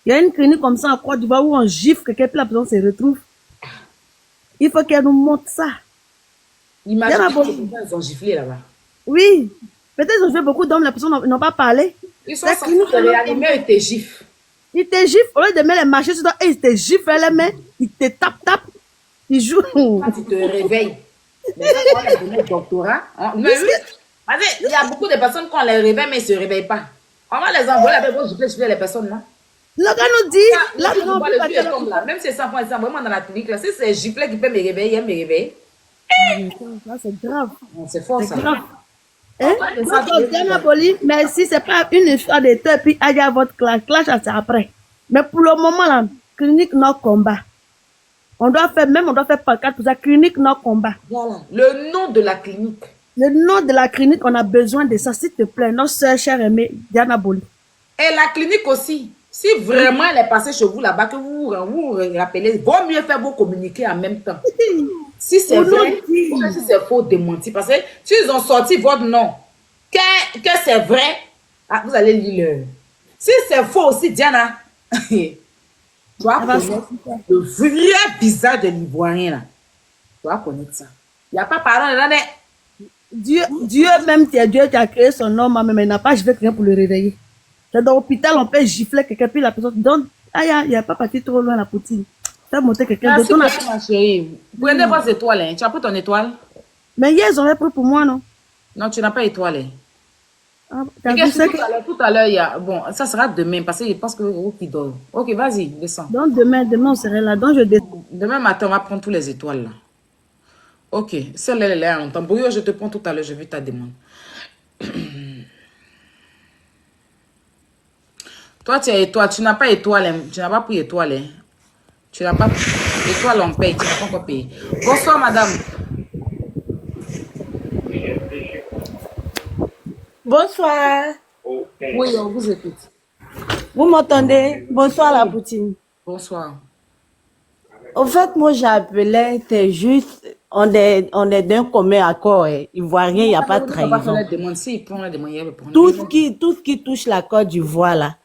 [SPEAKER 5] Il y a une clinique comme ça en Côte d'Ivoire où on gifle quelqu'un puis la personne se retrouve. Il faut qu'elle nous montre ça.
[SPEAKER 1] Imagine ils ont giflé là-bas.
[SPEAKER 5] Oui. Peut-être qu'ils ont fait beaucoup d'hommes, les personnes n'ont pas parlé.
[SPEAKER 1] Ils sont censés te réanimer et te giflent.
[SPEAKER 5] Ils te giflent, au lieu de mettre les marchés sur toi, ils te giflent les mains, ils te tapent, ils jouent.
[SPEAKER 1] Quand tu te réveilles. Mais quand on a donné le doctorat, mais oui, il y a beaucoup de personnes quand on les réveille, mais ils ne se réveillent pas. On va les envoyer avec vos gifler les personnes là.
[SPEAKER 5] Le gars nous dit, là,
[SPEAKER 1] non, le vieux tombe là. Même si c'est 100 points, vraiment dans la clinique là, si c'est gifler qui peut me réveiller, il me réveille.
[SPEAKER 5] Là, c'est grave.
[SPEAKER 1] C'est fort ça.
[SPEAKER 5] C'est grave. Hein? Diana Boli, merci, c'est pas une histoire de temps, puis allez à votre clash, c'est après. Mais pour le moment, là, clinique non combat. On doit faire pancarte pour ça, clinique non combat.
[SPEAKER 1] Voilà, le nom de la clinique.
[SPEAKER 5] Le nom de la clinique, on a besoin de ça, s'il te plaît, notre soeur chère aimée, Diana Boli.
[SPEAKER 1] Et la clinique aussi. Si vraiment elle est passée chez vous là-bas, que vous vous rappelez, vaut mieux faire vos communiqués en même temps. Si c'est vrai, ou si c'est faux, démenti. Parce que s'ils ont sorti votre nom, que c'est vrai, vous allez lire le. Si c'est faux aussi, Diana, tu dois connaître le vrai visage de l'Ivoirien là. Tu dois connaître ça. Il n'y a pas parlé là.
[SPEAKER 5] Dieu même, c'est Dieu qui a créé son nom, mais il n'a pas giflé quelqu'un pour le réveiller. C'est dans l'hôpital, on peut gifler quelqu'un, puis la personne. Donc, il n'y a pas parti trop loin la poutine. Tu as monté quelqu'un
[SPEAKER 1] d'autre. Merci, ma chérie. Prenez vos étoiles. Hein. Tu as pris ton étoile?
[SPEAKER 5] Mais hier, ils auraient pris pour moi, non?
[SPEAKER 1] Non, tu n'as pas étoile.
[SPEAKER 5] Ah,
[SPEAKER 1] tout à l'heure, il y a... Bon, ça sera demain, parce que je pense que qui dort. Ok, vas-y, descends.
[SPEAKER 5] Donc, demain, on serait là. Donc, je descends.
[SPEAKER 1] Demain matin, on va prendre tous les étoiles, là. Ok, celle-là, elle est là en temps. Bouillon, je te prends tout à l'heure, je vais ta demande. Toi, tu as étoile, tu n'as pas étoile, hein. Tu n'as pas pris étoile. Hein. Tu n'as pas pris étoile, on paye, tu n'as pas encore payé. Bonsoir, madame.
[SPEAKER 2] Bonsoir.
[SPEAKER 1] Oui, on vous écoute.
[SPEAKER 2] Vous m'entendez? Bonsoir, la poutine.
[SPEAKER 1] Bonsoir.
[SPEAKER 2] En fait, moi, j'appelais, c'est juste, on est d'un commun accord. Ivoirien, il n'y a pas de trahison. Tout ce qui touche la Côte d'Ivoire, là,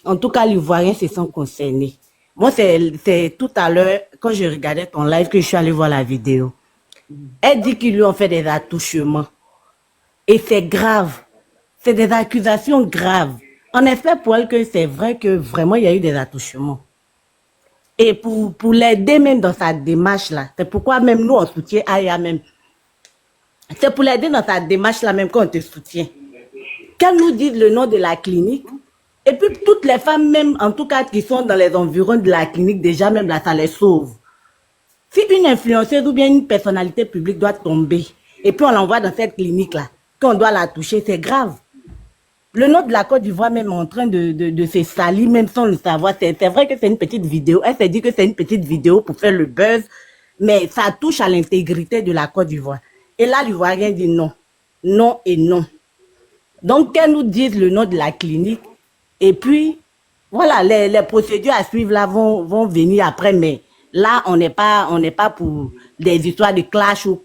[SPEAKER 2] en tout cas, l'Ivoirien se sent concerné. Moi, c'est tout à l'heure, quand je regardais ton live, que je suis allée voir la vidéo. Elle dit qu'ils lui ont fait des attouchements. Et c'est grave. C'est des accusations graves. On espère pour elle que c'est vrai que vraiment, il y a eu des attouchements. Et pour l'aider même dans sa démarche là, c'est pourquoi même nous on soutient Aya même. C'est pour l'aider dans sa démarche là même qu'on te soutient. Qu'elle nous dise le nom de la clinique, et puis toutes les femmes même, en tout cas qui sont dans les environs de la clinique, déjà même là, ça les sauve. Si une influenceuse ou bien une personnalité publique doit tomber, et puis on l'envoie dans cette clinique là, qu'on doit la toucher, c'est grave. Le nom de la Côte d'Ivoire même est en train de se salir, même sans le savoir. C'est vrai que c'est une petite vidéo. Elle s'est dit que c'est une petite vidéo pour faire le buzz, mais ça touche à l'intégrité de la Côte d'Ivoire. Et là, l'Ivoirien dit non. Non et non. Donc, qu'elle nous dise le nom de la clinique. Et puis, voilà, les procédures à suivre là vont venir après, mais là, on n'est pas pour des histoires de clash ou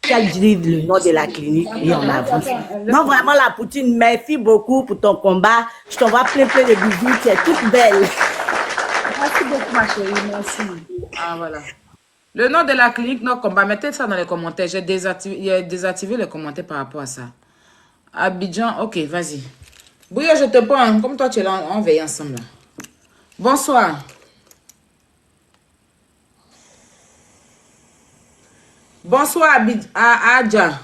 [SPEAKER 2] qu'elle dise le nom de la clinique et on avance. Non, vraiment, la poutine, merci beaucoup pour ton combat. Je t'envoie plein de bisous. Tu es toute belle.
[SPEAKER 1] Merci beaucoup, ma chérie. Merci. Ah, voilà. Le nom de la clinique, non combat. Mettez ça dans les commentaires. J'ai désactivé les commentaires par rapport à ça. Abidjan, ok, vas-y. Bouillon, je te prends. Comme toi, tu es là, on veille ensemble. Là. Bonsoir. Bonsoir, Adja.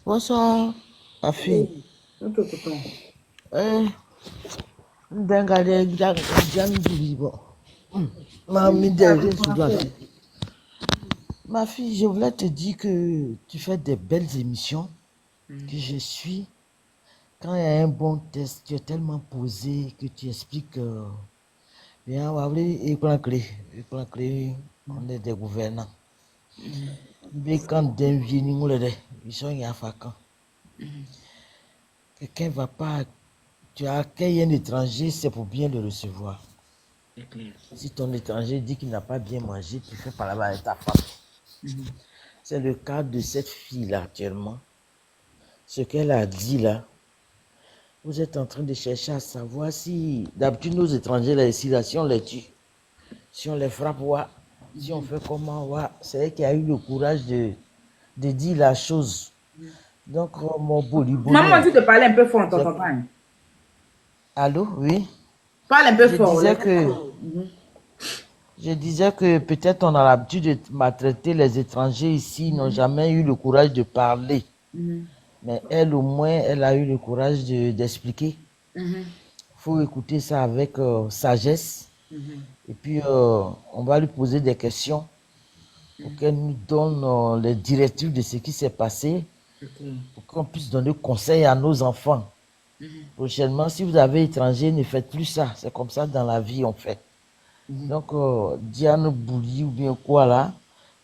[SPEAKER 6] Bonsoir, ma fille.
[SPEAKER 1] Ok, tonton.
[SPEAKER 6] Dengale, Diane Doulibo. Mamie derrière sous la vie. Ma fille, je voulais te dire que tu fais des belles émissions, que je suis. Quand il y a un bon test, tu es tellement posé que tu expliques. Bien, on va voir, on est des gouvernants. Mais quand d'un vient, ils sont yafakans. Quelqu'un va pas. Tu as accueilli un étranger, c'est pour bien le recevoir. Si ton étranger dit qu'il n'a pas bien mangé, tu fais par là-bas avec ta femme. C'est le cas de cette fille-là actuellement. Ce qu'elle a dit là, vous êtes en train de chercher à savoir si, d'habitude nos étrangers là ici, là, si on les tue, si on les frappe, ouais, si on fait comment, ouais, c'est elle qui a eu le courage de dire la chose. Donc, mon boli.
[SPEAKER 1] Maman dit de parler un peu fort, on t'entend pas.
[SPEAKER 6] Allô, oui?
[SPEAKER 1] Parle un peu fort.
[SPEAKER 6] Je disais que peut-être on a l'habitude de maltraiter les étrangers ici, ils n'ont jamais eu le courage de parler. Mais elle, au moins, elle a eu le courage d'expliquer. Il faut écouter ça avec sagesse. Et puis, on va lui poser des questions pour qu'elle nous donne les directives de ce qui s'est passé, pour qu'on puisse donner conseil à nos enfants. Prochainement, si vous avez étranger, ne faites plus ça. C'est comme ça dans la vie, on fait. Donc, Diane Bouli ou bien quoi là,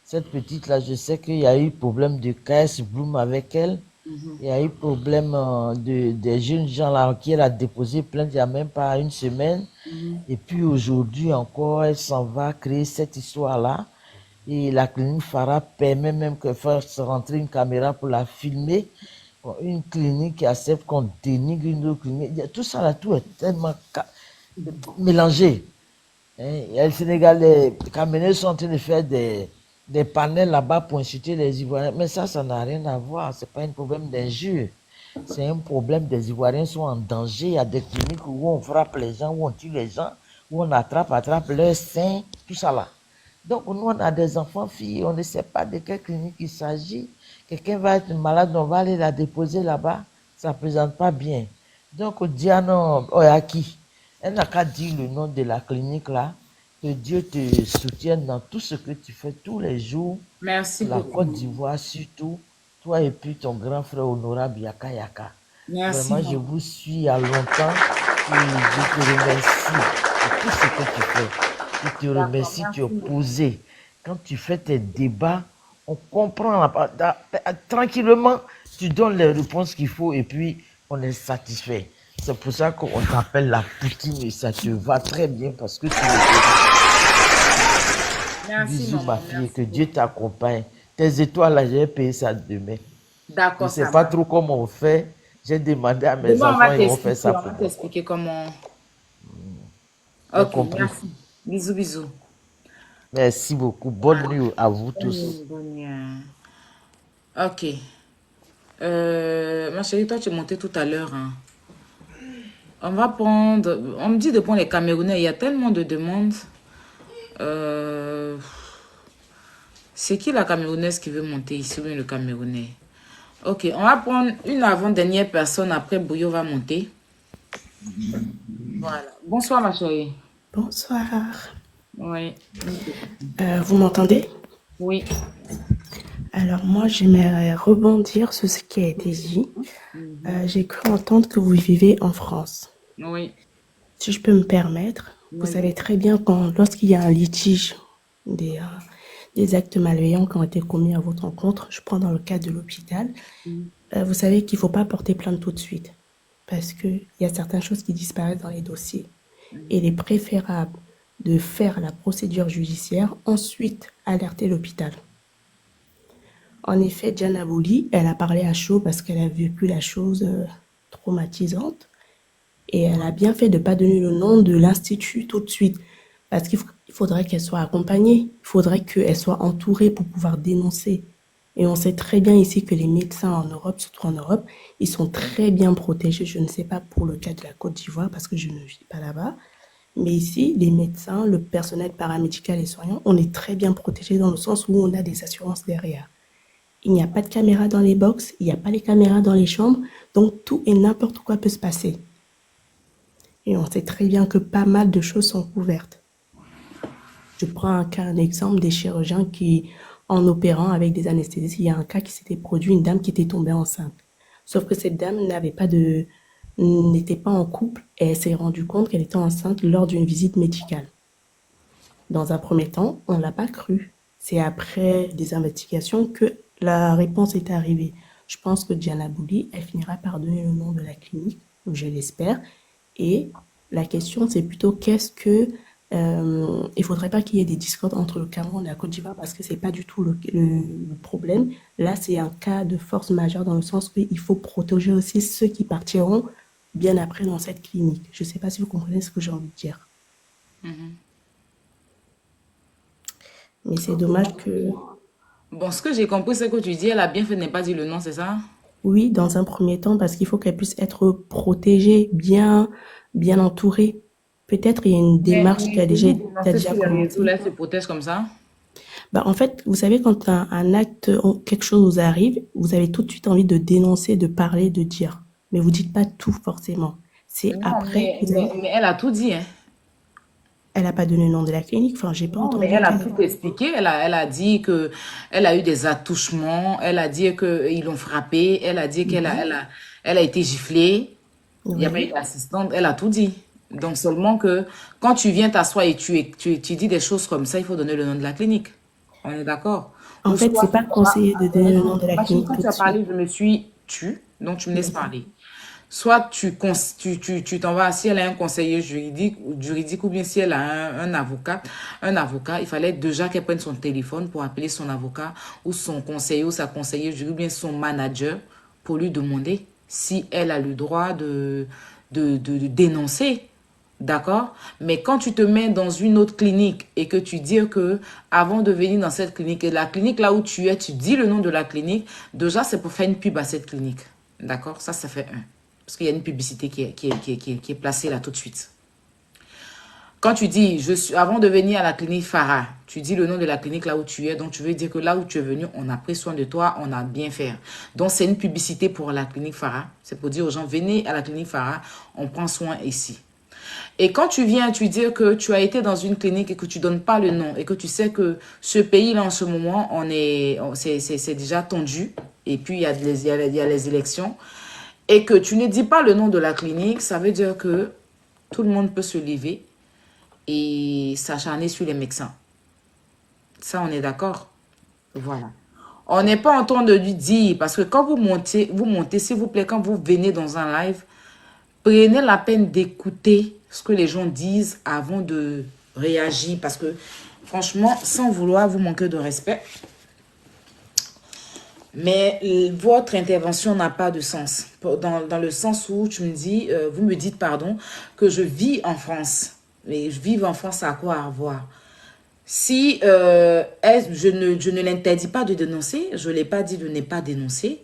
[SPEAKER 6] cette petite-là, je sais qu'il y a eu problème de KS Bloom avec elle. Il y a eu problème des jeunes gens là qui elle a déposé plainte il n'y a même pas une semaine. Et puis aujourd'hui encore, elle s'en va créer cette histoire-là. Et la clinique Farah permet même que fasse rentrer une caméra pour la filmer. Une clinique qui accepte qu'on dénigre une autre clinique. Tout ça là, tout est tellement mélangé. Et le Sénégal, les Camerounais sont en train de faire des panels là-bas pour insulter les Ivoiriens. Mais ça n'a rien à voir. Ce n'est pas un problème d'injure. C'est un problème des Ivoiriens sont en danger. Il y a des cliniques où on frappe les gens, où on tue les gens, où on attrape leurs seins, tout ça là. Donc nous, on a des enfants, filles, on ne sait pas de quelle clinique il s'agit. Quelqu'un va être malade, on va aller la déposer là-bas. Ça ne présente pas bien. Donc Diane Oyaki, elle n'a qu'à dire le nom de la clinique là. Que Dieu te soutienne dans tout ce que tu fais tous les jours.
[SPEAKER 1] Merci
[SPEAKER 6] la
[SPEAKER 1] beaucoup.
[SPEAKER 6] Côte d'Ivoire surtout. Toi et puis ton grand frère honorable Yaka Yaka.
[SPEAKER 1] Merci.
[SPEAKER 6] Vraiment, je vous suis il y a longtemps. Et je te remercie de tout ce que tu fais. Je te remercie, tu es posé. Quand tu fais tes débats, on comprend. Tranquillement, tu donnes les réponses qu'il faut et puis on est satisfait. C'est pour ça qu'on t'appelle la Poutine et ça te va très bien parce que tu
[SPEAKER 1] Merci,
[SPEAKER 6] bisous,
[SPEAKER 1] maman,
[SPEAKER 6] ma fille,
[SPEAKER 1] merci.
[SPEAKER 6] que Dieu t'accompagne. Tes étoiles, là, j'ai payé ça demain. Je ne
[SPEAKER 1] D'accord,
[SPEAKER 6] sais
[SPEAKER 1] ça
[SPEAKER 6] pas
[SPEAKER 1] va.
[SPEAKER 6] trop comment on fait. J'ai demandé à mes
[SPEAKER 1] Demain,
[SPEAKER 6] enfants, ils vont faire ça
[SPEAKER 1] on
[SPEAKER 6] pour
[SPEAKER 1] va
[SPEAKER 6] moi.
[SPEAKER 1] t'expliquer comment.
[SPEAKER 6] J'ai
[SPEAKER 1] Ok,
[SPEAKER 6] compris.
[SPEAKER 1] merci. Bisous, bisous.
[SPEAKER 6] Merci beaucoup. Bonne nuit à vous tous.
[SPEAKER 1] Bonne nuit. Ok. Ma chérie, toi, tu es montée tout à l'heure. Hein. On va prendre. On me dit de prendre les Camerounais. Il y a tellement de demandes. C'est qui la Camerounaise qui veut monter ici ou bien le Camerounais? Ok, on va prendre une avant-dernière personne. Après, Bouillot va monter. Voilà. Bonsoir, ma chérie.
[SPEAKER 7] Bonsoir.
[SPEAKER 1] Oui.
[SPEAKER 7] Vous m'entendez?
[SPEAKER 1] Oui.
[SPEAKER 7] Alors moi, j'aimerais rebondir sur ce qui a été dit. J'ai cru entendre que vous vivez en France.
[SPEAKER 1] Oui.
[SPEAKER 7] Si je peux me permettre, vous savez très bien lorsqu'il y a un litige, des actes malveillants qui ont été commis à votre encontre, je prends dans le cas de l'hôpital, vous savez qu'il ne faut pas porter plainte tout de suite parce qu'il y a certaines choses qui disparaissent dans les dossiers. Et il est préférable de faire la procédure judiciaire, ensuite alerter l'hôpital. En effet, Diane Abouli, elle a parlé à chaud parce qu'elle a vécu la chose traumatisante et elle a bien fait de ne pas donner le nom de l'institut tout de suite parce qu'il faudrait qu'elle soit accompagnée, il faudrait qu'elle soit entourée pour pouvoir dénoncer Et on sait très bien ici que les médecins en Europe, surtout en Europe, ils sont très bien protégés. Je ne sais pas pour le cas de la Côte d'Ivoire parce que je ne vis pas là-bas. Mais ici, les médecins, le personnel paramédical et soignant, on est très bien protégés dans le sens où on a des assurances derrière. Il n'y a pas de caméra dans les box, il n'y a pas les caméras dans les chambres, donc tout et n'importe quoi peut se passer. Et on sait très bien que pas mal de choses sont couvertes. Je prends un exemple des chirurgiens qui, en opérant avec des anesthésistes, il y a un cas qui s'était produit, une dame qui était tombée enceinte. Sauf que cette dame n'était pas en couple et elle s'est rendue compte qu'elle était enceinte lors d'une visite médicale. Dans un premier temps, on ne l'a pas cru. C'est après des investigations que la réponse est arrivée. Je pense que Diana Bouli, elle finira par donner le nom de la clinique, je l'espère. Et la question, c'est plutôt il faudrait pas qu'il y ait des discordes entre le Cameroun et la Côte d'Ivoire parce que c'est pas du tout le problème. Là, c'est un cas de force majeure dans le sens qu'il faut protéger aussi ceux qui partiront bien après dans cette clinique. Je sais pas si vous comprenez ce que j'ai envie de dire. Mais c'est dommage que,
[SPEAKER 1] Bon, ce que j'ai compris, c'est que tu dis, elle a bien fait de ne pas dire le nom, c'est ça?
[SPEAKER 7] oui, dans un premier temps, parce qu'il faut qu'elle puisse être protégée, bien entourée. Peut-être il y a une démarche qui a déjà
[SPEAKER 1] Sur les réseaux,
[SPEAKER 7] commencé.
[SPEAKER 1] là, elle se protège comme ça.
[SPEAKER 7] Bah, en fait, vous savez, quand un acte, quelque chose vous arrive, vous avez tout de suite envie de dénoncer, de parler, de dire. Mais vous dites pas tout forcément. C'est
[SPEAKER 1] Non,
[SPEAKER 7] après que
[SPEAKER 1] mais elle a tout dit, hein.
[SPEAKER 7] elle a pas donné le nom de la clinique. Enfin, j'ai pas
[SPEAKER 1] Non, mais
[SPEAKER 7] entendu
[SPEAKER 1] elle a
[SPEAKER 7] qu'elle.
[SPEAKER 1] tout expliqué. Elle a dit que elle a eu des attouchements. Elle a dit qu'ils l'ont frappée. Elle a dit elle a été giflée. Il n'y a pas eu
[SPEAKER 7] Oui.
[SPEAKER 1] d'assistante. Elle a tout dit. Donc seulement que quand tu viens t'asseoir et tu dis des choses comme ça, il faut donner le nom de la clinique. On est d'accord?
[SPEAKER 7] En
[SPEAKER 1] Ou
[SPEAKER 7] fait,
[SPEAKER 1] soit,
[SPEAKER 7] c'est pas conseillé de donner le nom de la
[SPEAKER 1] ma chérie,
[SPEAKER 7] clinique
[SPEAKER 1] quand
[SPEAKER 7] tout
[SPEAKER 1] tu
[SPEAKER 7] de
[SPEAKER 1] as
[SPEAKER 7] suite.
[SPEAKER 1] parlé, je me suis tue. Donc tu me laisses
[SPEAKER 7] D'accord.
[SPEAKER 1] parler. Soit tu t'en vas, si elle a un conseiller juridique ou bien si elle a un avocat, il fallait déjà qu'elle prenne son téléphone pour appeler son avocat ou son conseiller ou sa conseillère juridique ou bien son manager pour lui demander si elle a le droit de dénoncer. D'accord? Mais quand tu te mets dans une autre clinique et que tu dis que avant de venir dans cette clinique, et la clinique là où tu es, tu dis le nom de la clinique, déjà c'est pour faire une pub à cette clinique. D'accord? Ça fait un. Parce qu'il y a une publicité qui est placée là tout de suite. Quand tu dis, avant de venir à la clinique Farah, tu dis le nom de la clinique là où tu es, donc tu veux dire que là où tu es venu, on a pris soin de toi, on a bien fait. Donc c'est une publicité pour la clinique Farah. C'est pour dire aux gens, venez à la clinique Farah, on prend soin ici. Et quand tu viens, tu dis que tu as été dans une clinique et que tu ne donnes pas le nom et que tu sais que ce pays-là en ce moment, c'est déjà tendu et puis il y a les élections et que tu ne dis pas le nom de la clinique, ça veut dire que tout le monde peut se lever et s'acharner sur les médecins. Ça, on est d'accord? Voilà. On n'est pas en train de lui dire, parce que quand vous montez, s'il vous plaît, quand vous venez dans un live, prenez la peine d'écouter ce que les gens disent avant de réagir. Parce que, franchement, sans vouloir vous manquer de respect, mais votre intervention n'a pas de sens. Dans le sens où vous me dites, pardon, que je vis en France. Mais je vis en France, ça a quoi à voir? Si je ne l'interdis pas de dénoncer, je ne l'ai pas dit de ne pas dénoncer.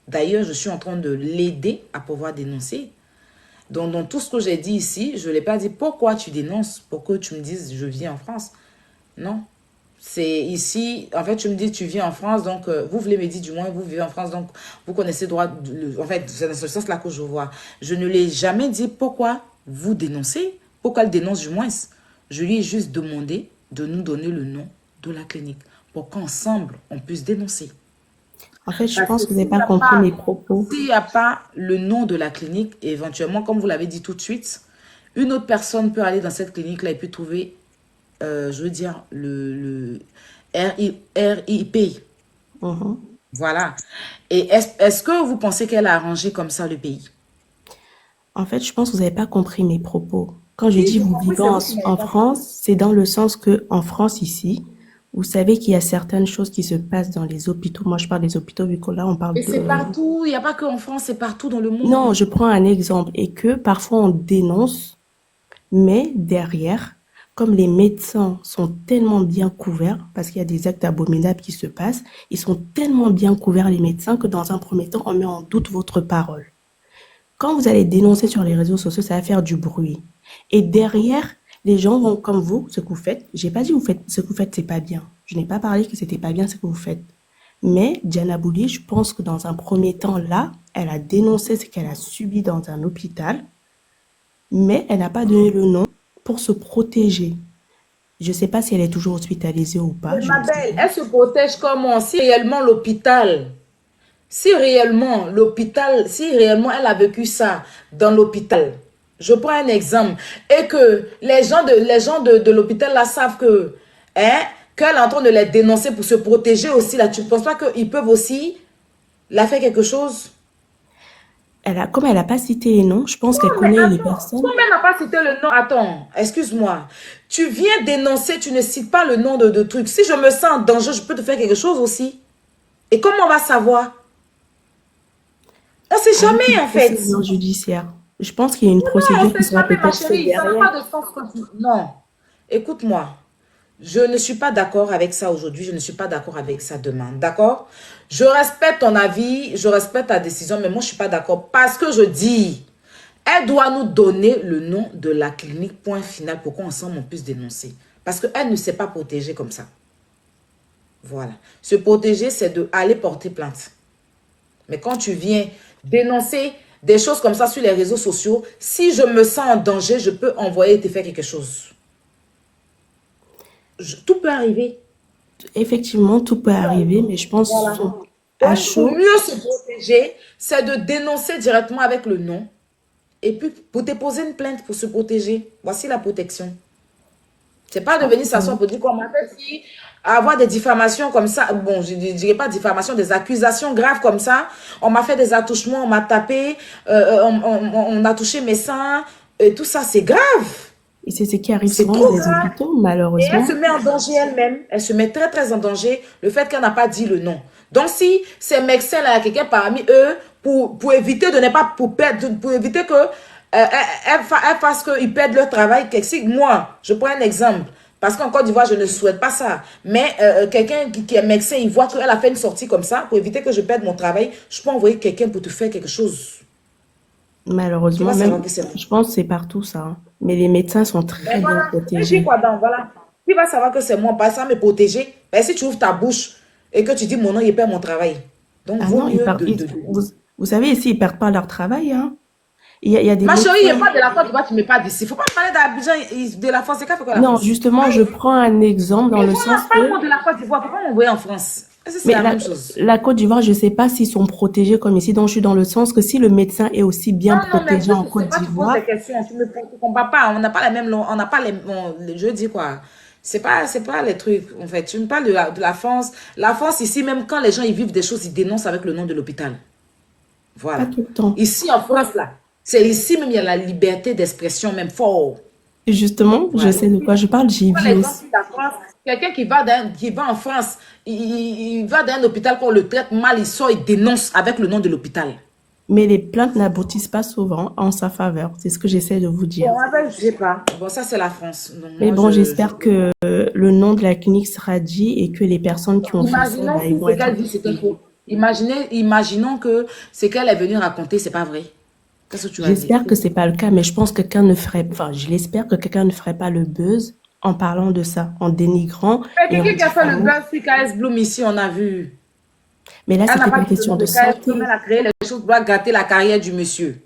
[SPEAKER 1] D'ailleurs, je suis en train de l'aider à pouvoir dénoncer. Donc, dans tout ce que j'ai dit ici, je ne l'ai pas dit pourquoi tu dénonces, pour que tu me dises je vis en France. Non. C'est ici, en fait, tu me dis tu vis en France, donc vous voulez me dire du moins vous vivez en France, donc vous connaissez le droit. En fait, c'est dans ce sens-là que je vois. Je ne l'ai jamais dit pourquoi vous dénoncez, pourquoi elle dénonce du moins. Je lui ai juste demandé de nous donner le nom de la clinique pour qu'ensemble on puisse dénoncer.
[SPEAKER 7] En fait, je
[SPEAKER 1] Parce
[SPEAKER 7] pense
[SPEAKER 1] que
[SPEAKER 7] que vous n'avez pas compris mes propos.
[SPEAKER 1] s'il n'y a pas le nom de la clinique, éventuellement, comme vous l'avez dit tout de suite, une autre personne peut aller dans cette clinique-là et peut trouver, je veux dire, le RIP.
[SPEAKER 7] Mhm.
[SPEAKER 1] Voilà. Et est-ce que vous pensez qu'elle a arrangé comme ça le pays?
[SPEAKER 7] En fait, je pense que vous n'avez pas compris mes propos. Quand je dis
[SPEAKER 1] j'ai
[SPEAKER 7] vous
[SPEAKER 1] compris,
[SPEAKER 7] vivez
[SPEAKER 1] c'est vous qui n'avez
[SPEAKER 7] en
[SPEAKER 1] pas
[SPEAKER 7] France, c'est dans le sens que en France ici, vous savez qu'il y a certaines choses qui se passent dans les hôpitaux. Moi, je parle des hôpitaux vu que là, on parle
[SPEAKER 1] Mais c'est
[SPEAKER 7] de...
[SPEAKER 1] partout, il n'y a pas qu'en France, c'est partout dans le monde.
[SPEAKER 7] Non, je prends un exemple et que parfois on dénonce, mais derrière, comme les médecins sont tellement bien couverts, parce qu'il y a des actes abominables qui se passent, ils sont tellement bien couverts, les médecins, que dans un premier temps, on met en doute votre parole. Quand vous allez dénoncer sur les réseaux sociaux, ça va faire du bruit. Et derrière, les gens vont, comme vous, ce que vous faites. J'ai pas dit vous faites ce que vous faites, c'est pas bien. Je n'ai pas parlé que c'était pas bien ce que vous faites. Mais Diana Bouli, je pense que dans un premier temps, là, elle a dénoncé ce qu'elle a subi dans un hôpital, mais elle n'a pas donné le nom pour se protéger. Je sais pas si elle est toujours hospitalisée ou pas.
[SPEAKER 1] Mais
[SPEAKER 7] Je
[SPEAKER 1] ma
[SPEAKER 7] ne sais
[SPEAKER 1] belle,
[SPEAKER 7] pas.
[SPEAKER 1] elle se protège comment? Si réellement l'hôpital, si réellement l'hôpital, si réellement elle a vécu ça dans l'hôpital, je prends un exemple, et que les gens de l'hôpital là savent que, hein, qu'elle est en train de les dénoncer pour se protéger aussi là, tu ne penses pas qu'ils peuvent aussi la faire quelque chose?
[SPEAKER 7] Comme elle a pas cité les noms, je pense qu'elle
[SPEAKER 1] Mais
[SPEAKER 7] connaît les
[SPEAKER 1] attends,
[SPEAKER 7] personnes.
[SPEAKER 1] comme elle n'a pas cité le nom, attends, excuse-moi. Tu viens dénoncer, tu ne cites pas le nom de trucs. Si je me sens en danger, je peux te faire quelque chose aussi. Et comment on va savoir? On ne sait
[SPEAKER 7] Avec
[SPEAKER 1] jamais
[SPEAKER 7] une
[SPEAKER 1] en fait.
[SPEAKER 7] procédure judiciaire. Je pense qu'il y a une
[SPEAKER 1] Non, on
[SPEAKER 7] procédure
[SPEAKER 1] ne
[SPEAKER 7] qui
[SPEAKER 1] sait
[SPEAKER 7] sera
[SPEAKER 1] jamais, ma
[SPEAKER 7] peut-être faite
[SPEAKER 1] chérie. Ça n'a
[SPEAKER 7] derrière.
[SPEAKER 1] pas de sens quand tu... Non. Écoute-moi. Je ne suis pas d'accord avec ça aujourd'hui. Je ne suis pas d'accord avec ça demain. D'accord? Je respecte ton avis. Je respecte ta décision. Mais moi, je ne suis pas d'accord. Parce que je dis, elle doit nous donner le nom de la clinique, point final, pour qu'ensemble on puisse dénoncer. Parce qu'elle ne s'est pas protégée comme ça. Voilà. Se protéger, c'est d'aller porter plainte. Mais quand tu viens dénoncer des choses comme ça sur les réseaux sociaux, si je me sens en danger, je peux envoyer et te faire quelque chose. Tout peut arriver.
[SPEAKER 7] Effectivement, tout peut arriver, mais je pense
[SPEAKER 1] Voilà.
[SPEAKER 7] à
[SPEAKER 1] Donc, pour
[SPEAKER 7] chaud,
[SPEAKER 1] mieux se protéger, c'est de dénoncer directement avec le nom. Et puis, pour déposer une plainte pour se protéger. Voici la protection. C'est pas de venir s'asseoir pour dire qu'on m'a fait si avoir des diffamations comme ça. Bon, je ne dirais pas diffamation, des accusations graves comme ça. On m'a fait des attouchements, on m'a tapé, on a touché mes seins. Et tout ça, c'est grave.
[SPEAKER 7] et c'est ce qui arrive
[SPEAKER 1] C'est
[SPEAKER 7] souvent
[SPEAKER 1] trop
[SPEAKER 7] dans les
[SPEAKER 1] grave.
[SPEAKER 7] hôpitaux,
[SPEAKER 1] Et
[SPEAKER 7] malheureusement.
[SPEAKER 1] elle se met en danger elle-même. Elle se met très, très en danger. Le fait qu'elle n'a pas dit le nom. Donc, si ces médecins-là, il y a quelqu'un parmi eux, pour éviter de ne pas, pour éviter que elles fassent qu'ils perdent leur travail. Si moi, je prends un exemple. Parce qu'en Côte d'Ivoire, je ne souhaite pas ça. Mais quelqu'un qui est médecin, il voit qu'elle a fait une sortie comme ça, pour éviter que je perde mon travail, je peux envoyer quelqu'un pour te faire quelque chose. Tu
[SPEAKER 7] Malheureusement,
[SPEAKER 1] vas savoir
[SPEAKER 7] même,
[SPEAKER 1] que c'est bon.
[SPEAKER 7] je pense que c'est partout ça, hein. Mais les médecins sont
[SPEAKER 1] Mais
[SPEAKER 7] très bien
[SPEAKER 1] voilà. Et puis
[SPEAKER 7] protégés.
[SPEAKER 1] quoi donc, voilà. Tu vas savoir que c'est moi, pas ça me protéger. Ben, si tu ouvres ta bouche et que tu dis mon nom, il perd mon travail. Donc,
[SPEAKER 7] Ah
[SPEAKER 1] vaut
[SPEAKER 7] non,
[SPEAKER 1] mieux
[SPEAKER 7] vous savez, ici, ils perdent pas leur travail, hein. Il y a des
[SPEAKER 1] Ma chérie, il n'y a
[SPEAKER 7] médecins.
[SPEAKER 1] pas de la Côte d'Ivoire, tu ne mets pas d'ici. Il ne faut pas parler d'Abidjan, de la France. C'est quoi la
[SPEAKER 7] Non,
[SPEAKER 1] France?
[SPEAKER 7] justement, je prends un exemple dans
[SPEAKER 1] Mais
[SPEAKER 7] le
[SPEAKER 1] voilà,
[SPEAKER 7] sens que,
[SPEAKER 1] parle-moi de la Côte d'Ivoire. Pourquoi m'envoyer en France? Est-ce que c'est
[SPEAKER 7] mais
[SPEAKER 1] la même chose?
[SPEAKER 7] la Côte d'Ivoire, je sais pas s'ils sont protégés comme ici. Donc, je suis dans le sens que si le médecin est aussi bien
[SPEAKER 1] Non, non, mais
[SPEAKER 7] protégé en
[SPEAKER 1] je
[SPEAKER 7] Côte
[SPEAKER 1] sais pas, tu poses
[SPEAKER 7] d'Ivoire,
[SPEAKER 1] des questions. Tu ne comprends pas. On n'a pas les mêmes... On n'a pas les... je dis quoi? C'est pas les trucs, en fait. Tu me parles de la France. La France, ici, même quand les gens ils vivent des choses, ils dénoncent avec le nom de l'hôpital.
[SPEAKER 7] pas
[SPEAKER 1] Voilà.
[SPEAKER 7] tout le temps.
[SPEAKER 1] Ici, en France, là, c'est ici même, il y a la liberté d'expression, même fort.
[SPEAKER 7] Justement, je
[SPEAKER 1] Voilà.
[SPEAKER 7] sais de quoi je parle, j'y
[SPEAKER 1] Quand
[SPEAKER 7] vis
[SPEAKER 1] les gens
[SPEAKER 7] aussi.
[SPEAKER 1] quittent la France, quelqu'un qui va en France, il va dans un hôpital, quand on le traite mal, il sort, il dénonce avec le nom de l'hôpital.
[SPEAKER 7] Mais les plaintes n'aboutissent pas souvent en sa faveur. C'est ce que j'essaie de vous dire.
[SPEAKER 1] Bon, je sais pas. Bon, ça, c'est la France. Donc,
[SPEAKER 7] Mais
[SPEAKER 1] moi,
[SPEAKER 7] bon, j'espère que le nom de la clinique sera dit et que les personnes qui ont fait ça,
[SPEAKER 1] imaginons
[SPEAKER 7] bah, ils
[SPEAKER 1] si
[SPEAKER 7] vont
[SPEAKER 1] ce
[SPEAKER 7] être
[SPEAKER 1] qu'elle dit, c'était faux. Imaginons que ce qu'elle est venue raconter, c'est pas vrai. Qu'est-ce que tu vas dire?
[SPEAKER 7] J'espère que c'est pas le cas, mais je pense que quelqu'un ne ferait, enfin, je l'espère que quelqu'un ne ferait pas le buzz en parlant de ça, en dénigrant
[SPEAKER 1] Mais
[SPEAKER 7] et en
[SPEAKER 1] quelqu'un qui a fait le
[SPEAKER 7] diffamant.
[SPEAKER 1] buzz sur KS Bloom ici, on a vu.
[SPEAKER 7] Mais là,
[SPEAKER 1] Elle n'a
[SPEAKER 7] c'était
[SPEAKER 1] pas
[SPEAKER 7] pas une
[SPEAKER 1] dit le
[SPEAKER 7] question
[SPEAKER 1] nom
[SPEAKER 7] de
[SPEAKER 1] de KS
[SPEAKER 7] santé.
[SPEAKER 1] Bloom, elle a créé les choses pour gâter la carrière du monsieur.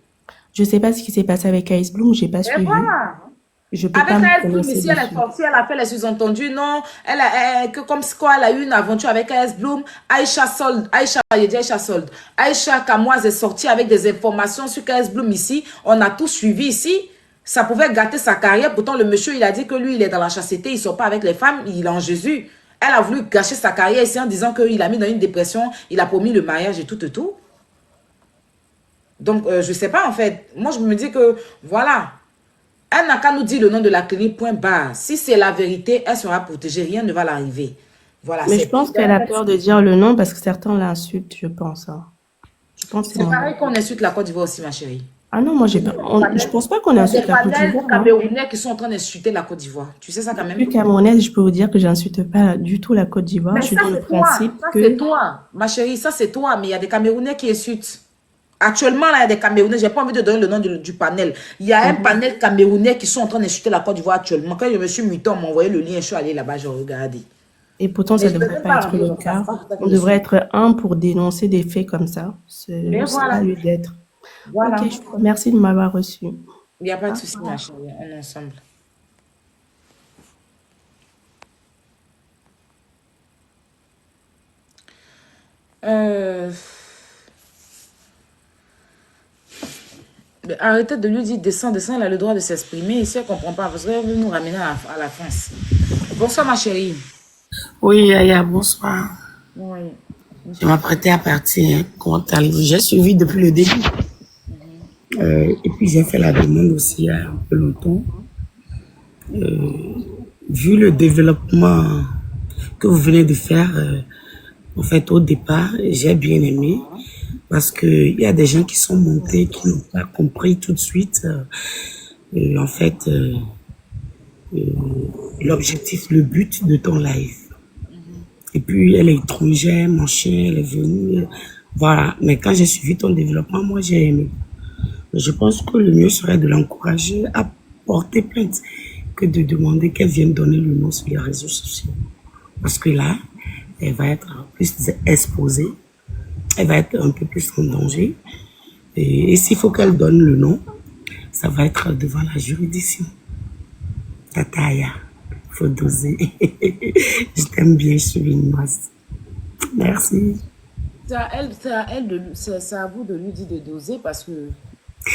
[SPEAKER 7] Je sais pas ce qui s'est passé avec Ice Bloom, j'ai pas
[SPEAKER 1] Et
[SPEAKER 7] suivi.
[SPEAKER 1] voilà.
[SPEAKER 7] Je peux
[SPEAKER 1] Avec
[SPEAKER 7] pas me
[SPEAKER 1] KS Bloom
[SPEAKER 7] prononcer
[SPEAKER 1] ici, elle est
[SPEAKER 7] dessus.
[SPEAKER 1] sortie, elle a fait les sous-entendus. Non, que comme quoi elle a eu une aventure avec KS Bloom. Aïcha Sold, Aïcha Kamoise est sortie avec des informations sur KS Bloom ici. On a tout suivi ici. Ça pouvait gâter sa carrière. Pourtant, le monsieur, il a dit que lui, il est dans la chasteté, il ne sort pas avec les femmes, il est en Jésus. Elle a voulu gâcher sa carrière ici en disant qu'il a mis dans une dépression, il a promis le mariage et tout et tout. Donc, je ne sais pas en fait. Moi, je me dis que, voilà. Elle n'a qu'à nous dire le nom de la clinique, point barre. Si c'est la vérité, elle sera protégée. Rien ne va l'arriver. Voilà.
[SPEAKER 7] Mais je pense qu'elle a peur de dire le nom parce que certains l'insultent, je pense, hein. Je pense que c'est
[SPEAKER 1] C'est
[SPEAKER 7] mon
[SPEAKER 1] pareil
[SPEAKER 7] avis.
[SPEAKER 1] qu'on insulte la Côte d'Ivoire aussi, ma chérie.
[SPEAKER 7] Ah non, moi, je pense pas qu'on
[SPEAKER 1] Il y a
[SPEAKER 7] insulte
[SPEAKER 1] des
[SPEAKER 7] la Côte
[SPEAKER 1] panels
[SPEAKER 7] d'Ivoire. Hein.
[SPEAKER 1] camerounais qui sont en train d'insulter la Côte d'Ivoire. Tu sais ça quand
[SPEAKER 7] Je
[SPEAKER 1] même?
[SPEAKER 7] suis camerounaise, je peux vous dire que j'insulte pas du tout la Côte d'Ivoire.
[SPEAKER 1] Mais
[SPEAKER 7] Je suis
[SPEAKER 1] ça,
[SPEAKER 7] dans le
[SPEAKER 1] c'est toi.
[SPEAKER 7] principe
[SPEAKER 1] Ça, c'est
[SPEAKER 7] que...
[SPEAKER 1] toi. Ma chérie, ça, c'est toi. Mais il y a des Camerounais qui insultent. Actuellement, là, il y a des Camerounais. Je n'ai pas envie de donner le nom du panel. Il y a un panel camerounais qui sont en train d'insulter la Côte d'Ivoire actuellement. Quand je me suis muté, on m'a envoyé le lien. Je suis allée là-bas, j'ai regardé.
[SPEAKER 7] Et pourtant,
[SPEAKER 1] Mais
[SPEAKER 7] ça
[SPEAKER 1] je
[SPEAKER 7] ne
[SPEAKER 1] ne vais
[SPEAKER 7] devrait
[SPEAKER 1] même
[SPEAKER 7] pas
[SPEAKER 1] pas
[SPEAKER 7] être
[SPEAKER 1] rentrer
[SPEAKER 7] le
[SPEAKER 1] dans ça.
[SPEAKER 7] cas.
[SPEAKER 1] C'est pas pour ça que
[SPEAKER 7] On
[SPEAKER 1] je suis.
[SPEAKER 7] devrait être un pour dénoncer des faits comme ça.
[SPEAKER 1] Mais
[SPEAKER 7] Ça n'a
[SPEAKER 1] voilà.
[SPEAKER 7] lieu d'être.
[SPEAKER 1] Voilà.
[SPEAKER 7] Ok, je vous remercie de m'avoir reçu.
[SPEAKER 1] Il n'y a pas de souci, ma chérie. On est ensemble. Mais arrêtez de lui dire descends, descends, il a le droit de s'exprimer. Ici, elle ne comprend pas. Parce qu'elle veut nous ramener à la France. Bonsoir, ma chérie.
[SPEAKER 8] Oui, Yaya, bonsoir.
[SPEAKER 1] Oui.
[SPEAKER 8] Je m'apprêtais à partir. Hein. Comment allez-vous? J'ai suivi depuis le début. Et puis j'ai fait la demande aussi il y a un peu longtemps. Vu le développement que vous venez de faire, en fait, au départ, j'ai bien aimé. Parce qu'il y a des gens qui sont montés, qui n'ont pas compris tout de suite, en fait, l'objectif, le but de ton live. Et puis, elle est étrangère, mon chien, elle est venue. Voilà. Mais quand j'ai suivi ton développement, moi, j'ai aimé. Je pense que le mieux serait de l'encourager à porter plainte que de demander qu'elle vienne donner le nom sur les réseaux sociaux. Parce que là, elle va être plus exposée. Elle va être un peu plus en danger. Et s'il faut qu'elle donne le nom, ça va être devant la juridiction. Tataya, faut doser. Je t'aime bien, je suis une masse. Merci.
[SPEAKER 1] C'est à elle, c'est à vous de lui dire de doser parce que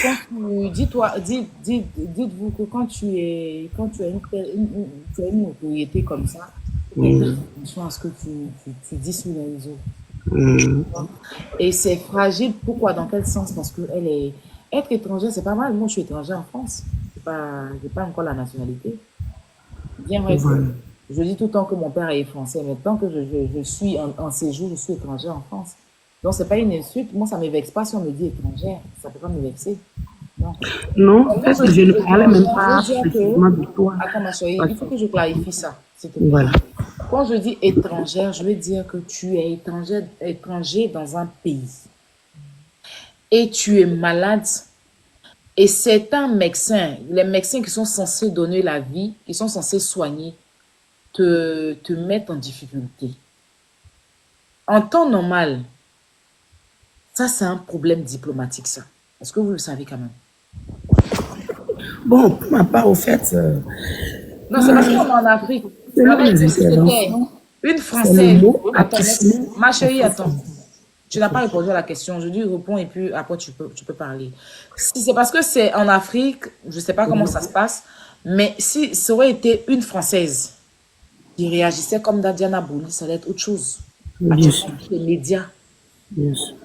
[SPEAKER 1] quand dites-vous que quand tu as une notoriété comme ça, il faut faire attention à ce que tu dis sur les réseaux. Et c'est fragile. Pourquoi? Dans quel sens? Parce que être étrangère, c'est pas mal. Moi, je suis étrangère en France. J'ai pas encore la nationalité. Bien vrai. Je dis tout le temps que mon père est français, mais tant que je suis en séjour, je suis étrangère en France. Donc, c'est pas une insulte. Moi, ça me vexe pas si on me dit étrangère. Ça peut pas me vexer. Non.
[SPEAKER 8] Non, en fait, je ne parlais même pas spécifiquement de toi.
[SPEAKER 1] Attends, ma chérie, il faut que je clarifie ça.
[SPEAKER 8] Voilà.
[SPEAKER 1] Quand je dis étrangère, je veux dire que tu es étranger dans un pays et tu es malade et certains médecins, les médecins qui sont censés donner la vie, qui sont censés soigner, te mettent en difficulté. En temps normal, ça c'est un problème diplomatique, ça. Est-ce que vous le savez quand même?
[SPEAKER 8] Bon, pour ma part, au fait...
[SPEAKER 1] Non, c'est parce qu'on est en Afrique. Une Française. Attends, ma chérie, attends. Tu n'as pas répondu à la question. Je lui réponds et puis après tu peux parler. Si c'est parce que c'est en Afrique, je ne sais pas comment ça se passe, mais si ça aurait été une Française qui réagissait comme Diana Bouli, ça allait être autre chose.
[SPEAKER 8] Bien sûr.
[SPEAKER 1] Les médias.
[SPEAKER 8] Bien sûr.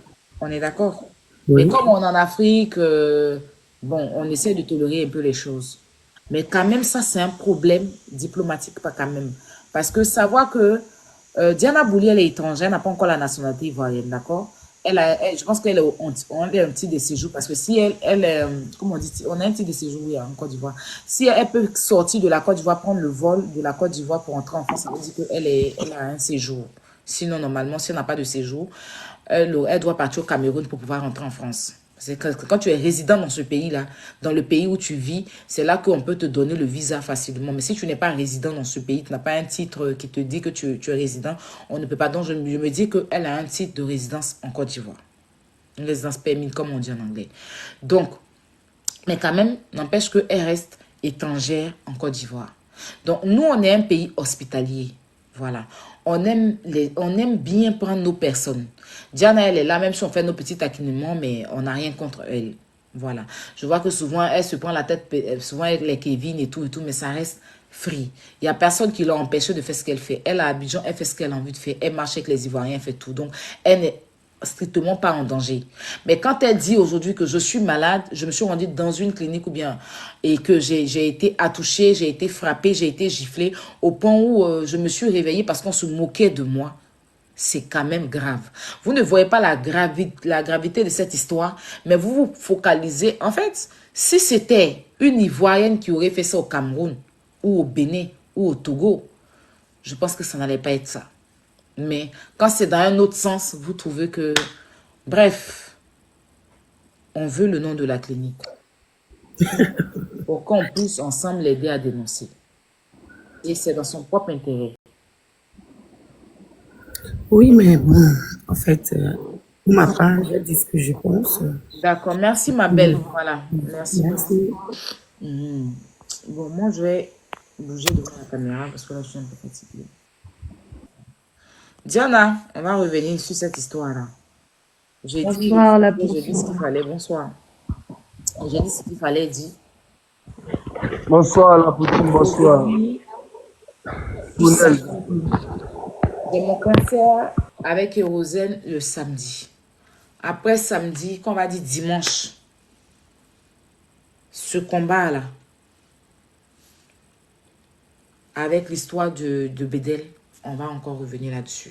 [SPEAKER 1] On est d'accord?
[SPEAKER 8] Oui.
[SPEAKER 1] Et comme on est en Afrique, bon, on essaie de tolérer un peu les choses. Mais quand même, ça, c'est un problème diplomatique, pas quand même. Parce que savoir que Diana Bouli, elle est étrangère, elle n'a pas encore la nationalité ivoirienne, d'accord? Je pense qu'elle est un petit de séjour, parce que si comment on dit, on a un petit de séjour, oui, en Côte d'Ivoire. Si elle peut sortir de la Côte d'Ivoire, prendre le vol de la Côte d'Ivoire pour entrer en France, ça veut dire qu'elle a un séjour. Sinon, normalement, si elle n'a pas de séjour, elle doit partir au Cameroun pour pouvoir rentrer en France. C'est que quand tu es résident dans ce pays-là, dans le pays où tu vis, c'est là qu'on peut te donner le visa facilement. Mais si tu n'es pas résident dans ce pays, tu n'as pas un titre qui te dit que tu es résident, on ne peut pas. Donc, je me dis qu'elle a un titre de résidence en Côte d'Ivoire. Une résidence permis, comme on dit en anglais. Donc, mais quand même, n'empêche qu'elle reste étrangère en Côte d'Ivoire. Donc, nous, on est un pays hospitalier. Voilà. On aime bien prendre nos personnes. Diana, elle est là, même si on fait nos petits taquinements, mais on n'a rien contre elle. Voilà. Je vois que souvent, elle se prend la tête, souvent avec les Kevin et tout, mais ça reste free. Il n'y a personne qui l'a empêché de faire ce qu'elle fait. Elle, à Abidjan, elle fait ce qu'elle a envie de faire. Elle marche avec les Ivoiriens, elle fait tout. Donc, elle n'est strictement pas en danger. Mais quand elle dit aujourd'hui que je suis malade, je me suis rendue dans une clinique et que j'ai été attouchée, j'ai été frappée, j'ai été giflée au point où je me suis réveillée parce qu'on se moquait de moi. c'est quand même grave. Vous ne voyez pas la gravité de cette histoire, mais vous vous focalisez. En fait, si c'était une Ivoirienne qui aurait fait ça au Cameroun, ou au Bénin, ou au Togo, je pense que ça n'allait pas être ça. Mais quand c'est dans un autre sens, vous trouvez que... Bref, on veut le nom de la clinique. Pour qu'on puisse ensemble l'aider à dénoncer. Et c'est dans son propre intérêt.
[SPEAKER 8] Oui, mais bon, en fait, pour ma part, je dis ce que je pense.
[SPEAKER 1] D'accord, merci ma belle. Voilà, merci.
[SPEAKER 8] Merci.
[SPEAKER 1] Bon, moi je vais bouger devant la caméra parce que là je suis un peu fatiguée. Diana, on va revenir sur cette histoire-là. J'ai dit,
[SPEAKER 5] Bonsoir, la
[SPEAKER 1] j'ai dit ce qu'il fallait. Bonsoir. J'ai dit ce qu'il fallait dire.
[SPEAKER 9] Bonsoir, la poutine, bonsoir.
[SPEAKER 1] J'ai mon concert avec Érosène le samedi. Après samedi, qu'on va dire dimanche, ce combat-là, avec l'histoire de Bédel, on va encore revenir là-dessus.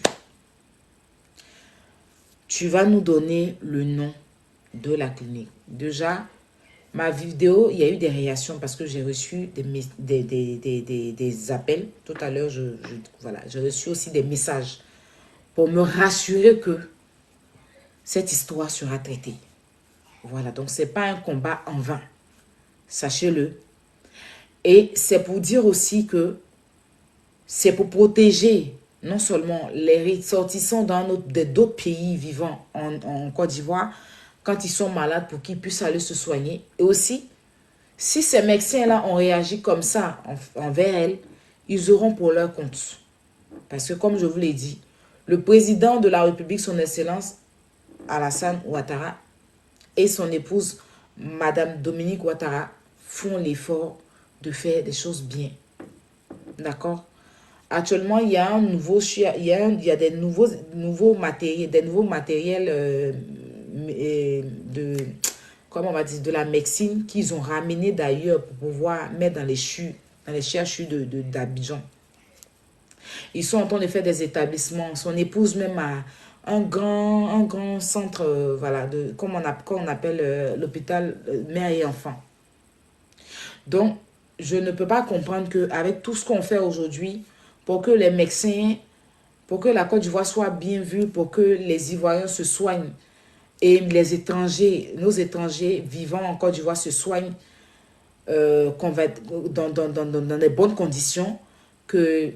[SPEAKER 1] Tu vas nous donner le nom de la clinique. Déjà, ma vidéo, il y a eu des réactions parce que j'ai reçu des appels. Tout à l'heure, voilà, j'ai reçu aussi des messages pour me rassurer que cette histoire sera traitée. Voilà, donc ce n'est pas un combat en vain. Sachez-le. Et c'est pour dire aussi que c'est pour protéger non seulement les ressortissants d'autres pays vivant en Côte d'Ivoire, quand ils sont malades, pour qu'ils puissent aller se soigner. Et aussi, si ces médecins-là ont réagi comme ça envers elles, ils auront pour leur compte. Parce que comme je vous l'ai dit, le président de la République, son Excellence Alassane Ouattara, et son épouse, Madame Dominique Ouattara, font l'effort de faire des choses bien. D'accord? Actuellement, il y a des nouveaux matériels comment on va dire, de la médecine qu'ils ont ramené d'ailleurs pour pouvoir mettre dans les CHU d'Abidjan. Ils sont en train de faire des établissements. Son épouse même a un grand centre, voilà, comme on appelle l'hôpital mère et enfant. Donc, je ne peux pas comprendre qu'avec tout ce qu'on fait aujourd'hui, pour que les médecins, pour que la Côte d'Ivoire soit bien vue, pour que les Ivoiriens se soignent et les étrangers, nos étrangers vivant en Côte d'Ivoire se soignent dans des bonnes conditions, que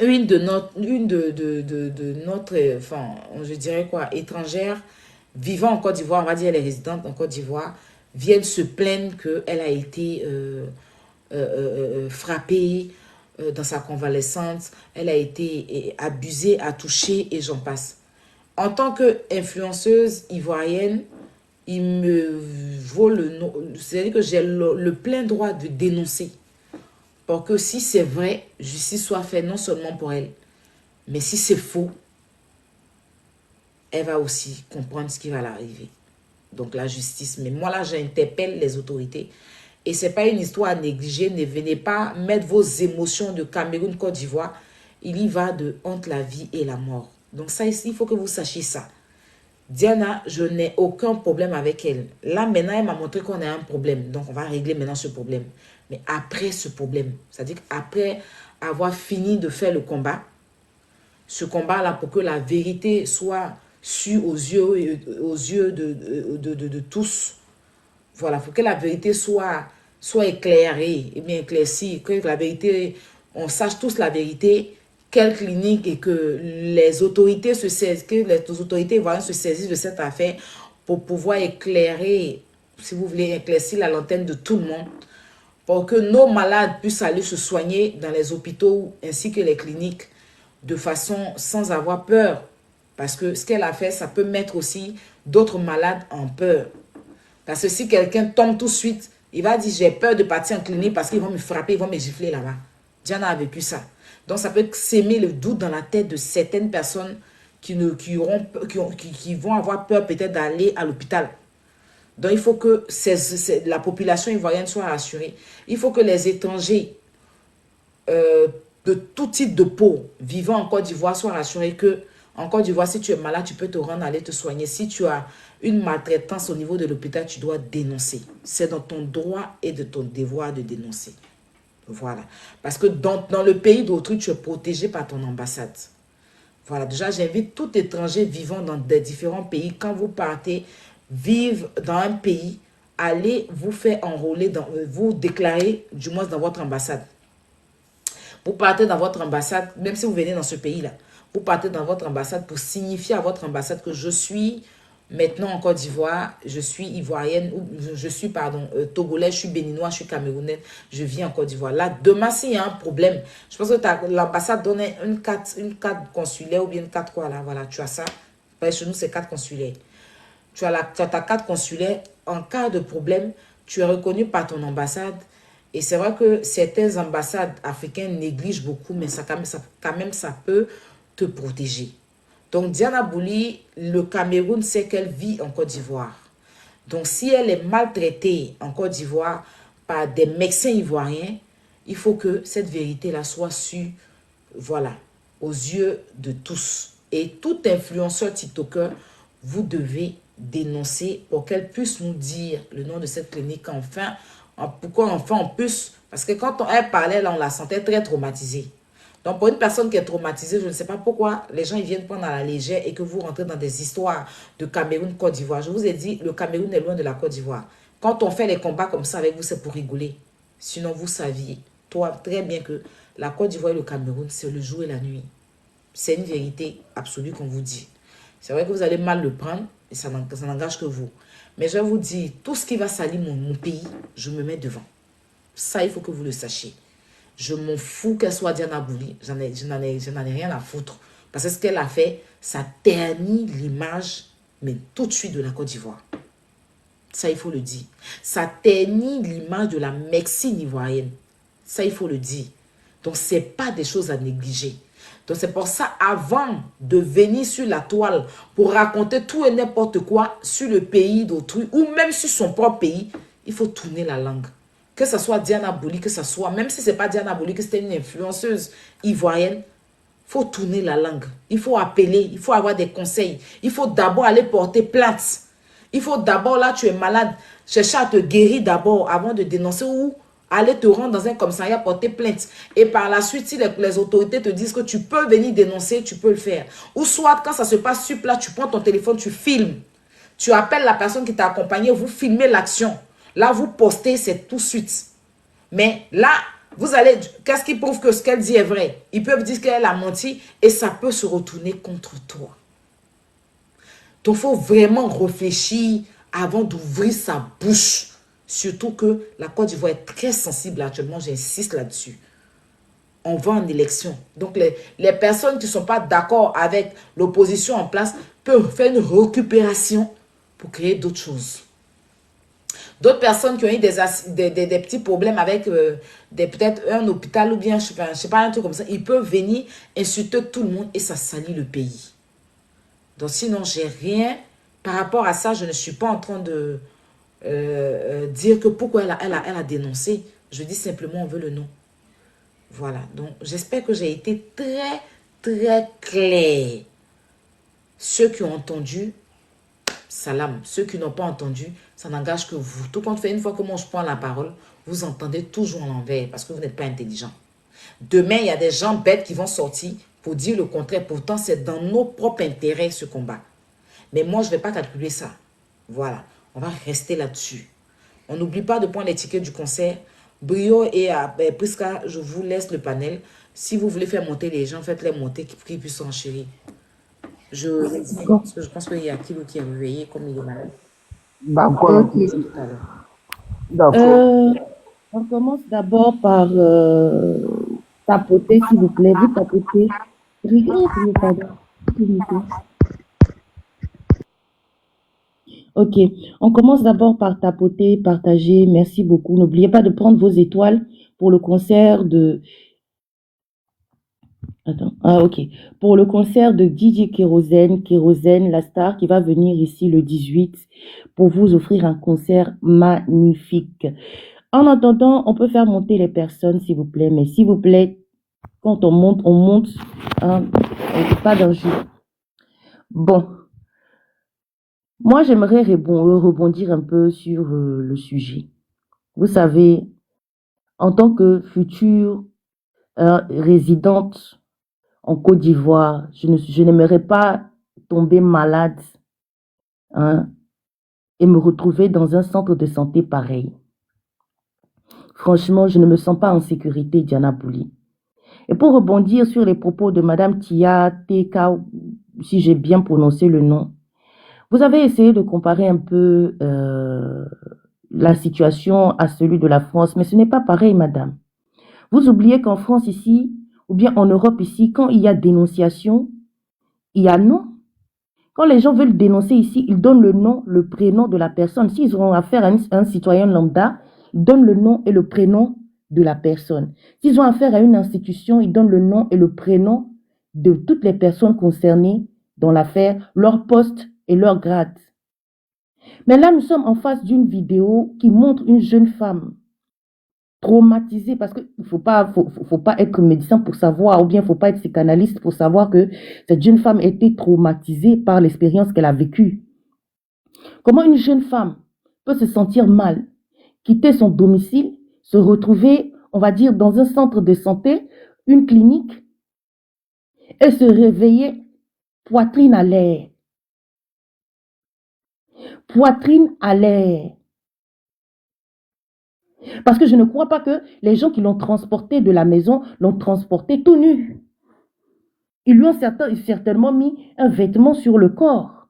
[SPEAKER 1] une de notre enfin, je dirais quoi, étrangère vivant en Côte d'Ivoire, on va dire les résidentes en Côte d'Ivoire, viennent se plaindre qu'elle a été frappée dans sa convalescence, elle a été abusée, touchée et j'en passe. En tant qu'influenceuse ivoirienne, il me vaut le nom, c'est-à-dire que j'ai le plein droit de dénoncer pour que si c'est vrai, justice soit faite non seulement pour elle, mais si c'est faux, elle va aussi comprendre ce qui va l'arriver. Donc la justice. Mais moi là, j'interpelle les autorités. Et ce n'est pas une histoire à négliger. Ne venez pas mettre vos émotions de Cameroun, Côte d'Ivoire. Il y va de entre la vie et la mort. Donc ça, il faut que vous sachiez ça. Diana, je n'ai aucun problème avec elle. Là, maintenant, elle m'a montré qu'on a un problème. Donc, on va régler maintenant ce problème. Mais après ce problème, c'est-à-dire qu'après avoir fini de faire le combat, ce combat-là, pour que la vérité soit sue aux yeux de tous, voilà, il faut que la vérité soit éclairée, et bien éclaircie, que la vérité, on sache tous la vérité, quelle clinique, et que les autorités se saisissent, que les autorités ivoiriennes se saisissent de cette affaire pour pouvoir éclairer, si vous voulez, éclaircir la lanterne de tout le monde, pour que nos malades puissent aller se soigner dans les hôpitaux ainsi que les cliniques de façon sans avoir peur. Parce que ce qu'elle a fait, ça peut mettre aussi d'autres malades en peur. Parce que si quelqu'un tombe tout de suite, il va dire j'ai peur de partir en clinique parce qu'ils vont me frapper, ils vont me gifler là-bas. Diana a vécu ça. Donc ça peut s'aimer le doute dans la tête de certaines personnes qui vont avoir peur peut-être d'aller à l'hôpital. Donc il faut que la population ivoirienne soit rassurée. Il faut que les étrangers de tout type de peau vivant en Côte d'Ivoire soient rassurés que En Côte d'Ivoire, si tu es malade, tu peux te rendre aller te soigner. Si tu as une maltraitance au niveau de l'hôpital, tu dois dénoncer. C'est dans ton droit et de ton devoir de dénoncer. Voilà. Parce que dans le pays d'autrui, tu es protégé par ton ambassade. Voilà. Déjà, j'invite tout étranger vivant dans des différents pays, quand vous partez vivre dans un pays, allez vous faire enrôler, vous déclarer du moins dans votre ambassade. Vous partez dans votre ambassade, même si vous venez dans ce pays-là, vous partez dans votre ambassade pour signifier à votre ambassade que je suis maintenant en Côte d'Ivoire, je suis ivoirienne, ou je suis, pardon, togolais, je suis béninois, je suis camerounaise, je vis en Côte d'Ivoire. Là, demain, s'il y a un problème, je pense que l'ambassade donne une carte consulaire ou bien une carte quoi là, voilà, tu as ça. Chez nous, c'est carte consulaire. Tu as ta carte consulaire. En cas de problème, tu es reconnu par ton ambassade. Et c'est vrai que certaines ambassades africaines négligent beaucoup, mais ça, quand même, ça peut te protéger. Donc, Diana Bouli, le Cameroun sait qu'elle vit en Côte d'Ivoire. Donc, si elle est maltraitée en Côte d'Ivoire par des médecins ivoiriens, il faut que cette vérité-là soit sûre, voilà, aux yeux de tous. Et tout influenceur TikToker, vous devez dénoncer pour qu'elle puisse nous dire le nom de cette clinique, enfin, pourquoi enfin on puisse, parce que quand elle parlait, là, on la sentait très traumatisée. Donc, pour une personne qui est traumatisée, je ne sais pas pourquoi les gens ils viennent prendre à la légère et que vous rentrez dans des histoires de Cameroun, Côte d'Ivoire. Je vous ai dit, le Cameroun est loin de la Côte d'Ivoire. Quand on fait les combats comme ça avec vous, c'est pour rigoler. Sinon, vous saviez, toi, très bien que la Côte d'Ivoire et le Cameroun, c'est le jour et la nuit. C'est une vérité absolue qu'on vous dit. C'est vrai que vous allez mal le prendre et ça n'engage que vous. Mais je vais vous dire, tout ce qui va salir mon pays, je me mets devant. Ça, il faut que vous le sachiez. Je m'en fous qu'elle soit Diana Bouli. Je n'en ai rien à foutre. Parce que ce qu'elle a fait, ça ternit l'image, mais tout de suite de la Côte d'Ivoire. Ça, il faut le dire. Ça ternit l'image de la médecine ivoirienne. Ça, il faut le dire. Donc, ce n'est pas des choses à négliger. Donc, c'est pour ça, avant de venir sur la toile pour raconter tout et n'importe quoi sur le pays d'autrui ou même sur son propre pays, il faut tourner la langue. Que ce soit Diana Bouli, que ce soit, même si ce n'est pas Diana Bouli, que c'était une influenceuse ivoirienne, il faut tourner la langue. Il faut appeler, il faut avoir des conseils. Il faut d'abord aller porter plainte. Il faut d'abord, là, tu es malade, chercher à te guérir d'abord avant de dénoncer ou aller te rendre dans un commissariat, porter plainte. Et par la suite, si les autorités te disent que tu peux venir dénoncer, tu peux le faire. Ou soit, quand ça se passe sur place, tu prends ton téléphone, tu filmes. Tu appelles la personne qui t'a accompagné, vous filmez l'action. Là, vous postez, c'est tout de suite. Mais là, vous allez... Qu'est-ce qui prouve que ce qu'elle dit est vrai? Ils peuvent dire qu'elle a menti et ça peut se retourner contre toi. Donc, il faut vraiment réfléchir avant d'ouvrir sa bouche. Surtout que la Côte d'Ivoire est très sensible actuellement, j'insiste là-dessus. On va en élection. Donc, les personnes qui ne sont pas d'accord avec l'opposition en place peuvent faire une récupération pour créer d'autres choses. D'autres personnes qui ont eu des petits problèmes avec peut-être un hôpital ou bien, je sais pas, un truc comme ça, ils peuvent venir insulter tout le monde et ça salit le pays. Donc, sinon, j'ai rien. Par rapport à ça, je ne suis pas en train de dire que pourquoi elle a dénoncé. Je dis simplement, on veut le nom. Voilà. Donc, j'espère que j'ai été très, très clair. Ceux qui ont entendu, salam. Ceux qui n'ont pas entendu, ça n'engage que vous. Tout compte fait, une fois que moi je prends la parole, vous entendez toujours à l'envers parce que vous n'êtes pas intelligent. Demain, il y a des gens bêtes qui vont sortir pour dire le contraire. Pourtant, c'est dans nos propres intérêts ce combat. Mais moi, je ne vais pas calculer ça. Voilà. On va rester là-dessus. On n'oublie pas de prendre les tickets du concert. Brio et Prisca, je vous laisse le panel. Si vous voulez faire monter les gens, faites-les monter pour qu'ils puissent enchérir. Je pense qu'il y a Kilo qui est réveillé comme il est malade.
[SPEAKER 6] D'accord.
[SPEAKER 5] Ok.
[SPEAKER 6] D'accord.
[SPEAKER 5] On commence d'abord par tapoter, s'il vous plaît. Vous tapotez. Pardon. S'il vous plaît. Ok, on commence d'abord par tapoter, partager. Merci beaucoup. N'oubliez pas de prendre vos étoiles pour le concert de... Attends, ok. Pour le concert de DJ Kérosène, la star qui va venir ici le 18 pour vous offrir un concert magnifique. En attendant, on peut faire monter les personnes, s'il vous plaît. Mais s'il vous plaît, quand on monte, hein, pas d'enjeu.
[SPEAKER 9] Bon, moi, j'aimerais rebondir un peu sur le sujet. Vous savez, en tant que future résidente en Côte d'Ivoire, je n'aimerais pas tomber malade, hein, et me retrouver dans un centre de santé pareil. Franchement, je ne me sens pas en sécurité, Diana Bouli. Et pour rebondir sur les propos de Madame Tia Teka, si j'ai bien prononcé le nom, vous avez essayé de comparer un peu la situation à celui de la France, mais ce n'est pas pareil, madame. Vous oubliez qu'en France ici, ou bien en Europe ici, quand il y a dénonciation, il y a non. Quand les gens veulent dénoncer ici, ils donnent le nom, le prénom de la personne. S'ils auront affaire à un citoyen lambda, ils donnent le nom et le prénom de la personne. S'ils ont affaire à une institution, ils donnent le nom et le prénom de toutes les personnes concernées dans l'affaire, leur poste et leur grade. Mais là, nous sommes en face d'une vidéo qui montre une jeune femme traumatisée, parce qu'il ne faut pas être médecin pour savoir, ou bien il ne faut pas être psychanalyste pour savoir que cette jeune femme a été traumatisée par l'expérience qu'elle a vécue. Comment une jeune femme peut se sentir mal, quitter son domicile, se retrouver, on va dire, dans un centre de santé, une clinique, et se réveiller poitrine à l'air. Poitrine à l'air. Parce que je ne crois pas que les gens qui l'ont transporté de la maison l'ont transporté tout nu. Ils lui ont certainement mis un vêtement sur le corps.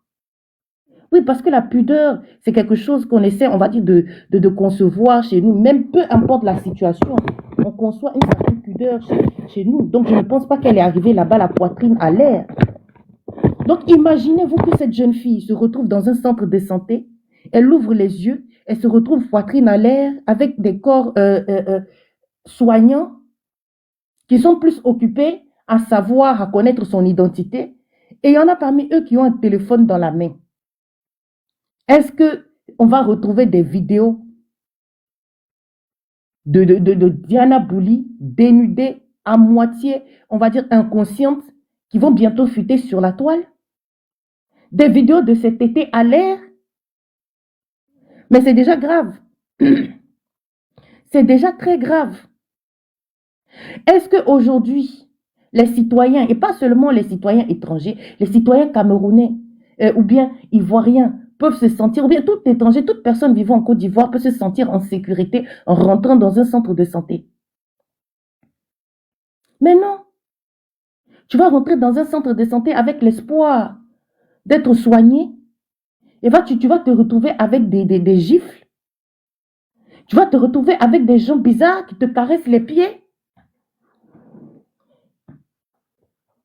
[SPEAKER 9] Oui, parce que la pudeur, c'est quelque chose qu'on essaie, on va dire, de concevoir chez nous, même peu importe la situation. On conçoit une certaine pudeur chez nous. Donc, je ne pense pas qu'elle est arrivée là-bas, la poitrine à l'air. Donc, imaginez-vous que cette jeune fille se retrouve dans un centre de santé, elle ouvre les yeux, elle se retrouve poitrine à l'air avec des corps soignants qui sont plus occupés à savoir, à connaître son identité. Et il y en a parmi eux qui ont un téléphone dans la main. Est-ce qu'on va retrouver des vidéos de Diana Bouli dénudée, à moitié, on va dire inconsciente, qui vont bientôt fuiter sur la toile? Des vidéos de cet été à l'air? Mais c'est déjà grave. C'est déjà très grave. Est-ce qu'aujourd'hui, les citoyens, et pas seulement les citoyens étrangers, les citoyens camerounais ou bien ivoiriens peuvent se sentir, ou bien tout étranger, toute personne vivant en Côte d'Ivoire peut se sentir en sécurité en rentrant dans un centre de santé? Mais non. Tu vas rentrer dans un centre de santé avec l'espoir d'être soigné. Et tu vas te retrouver avec des gifles. Tu vas te retrouver avec des gens bizarres qui te caressent les pieds.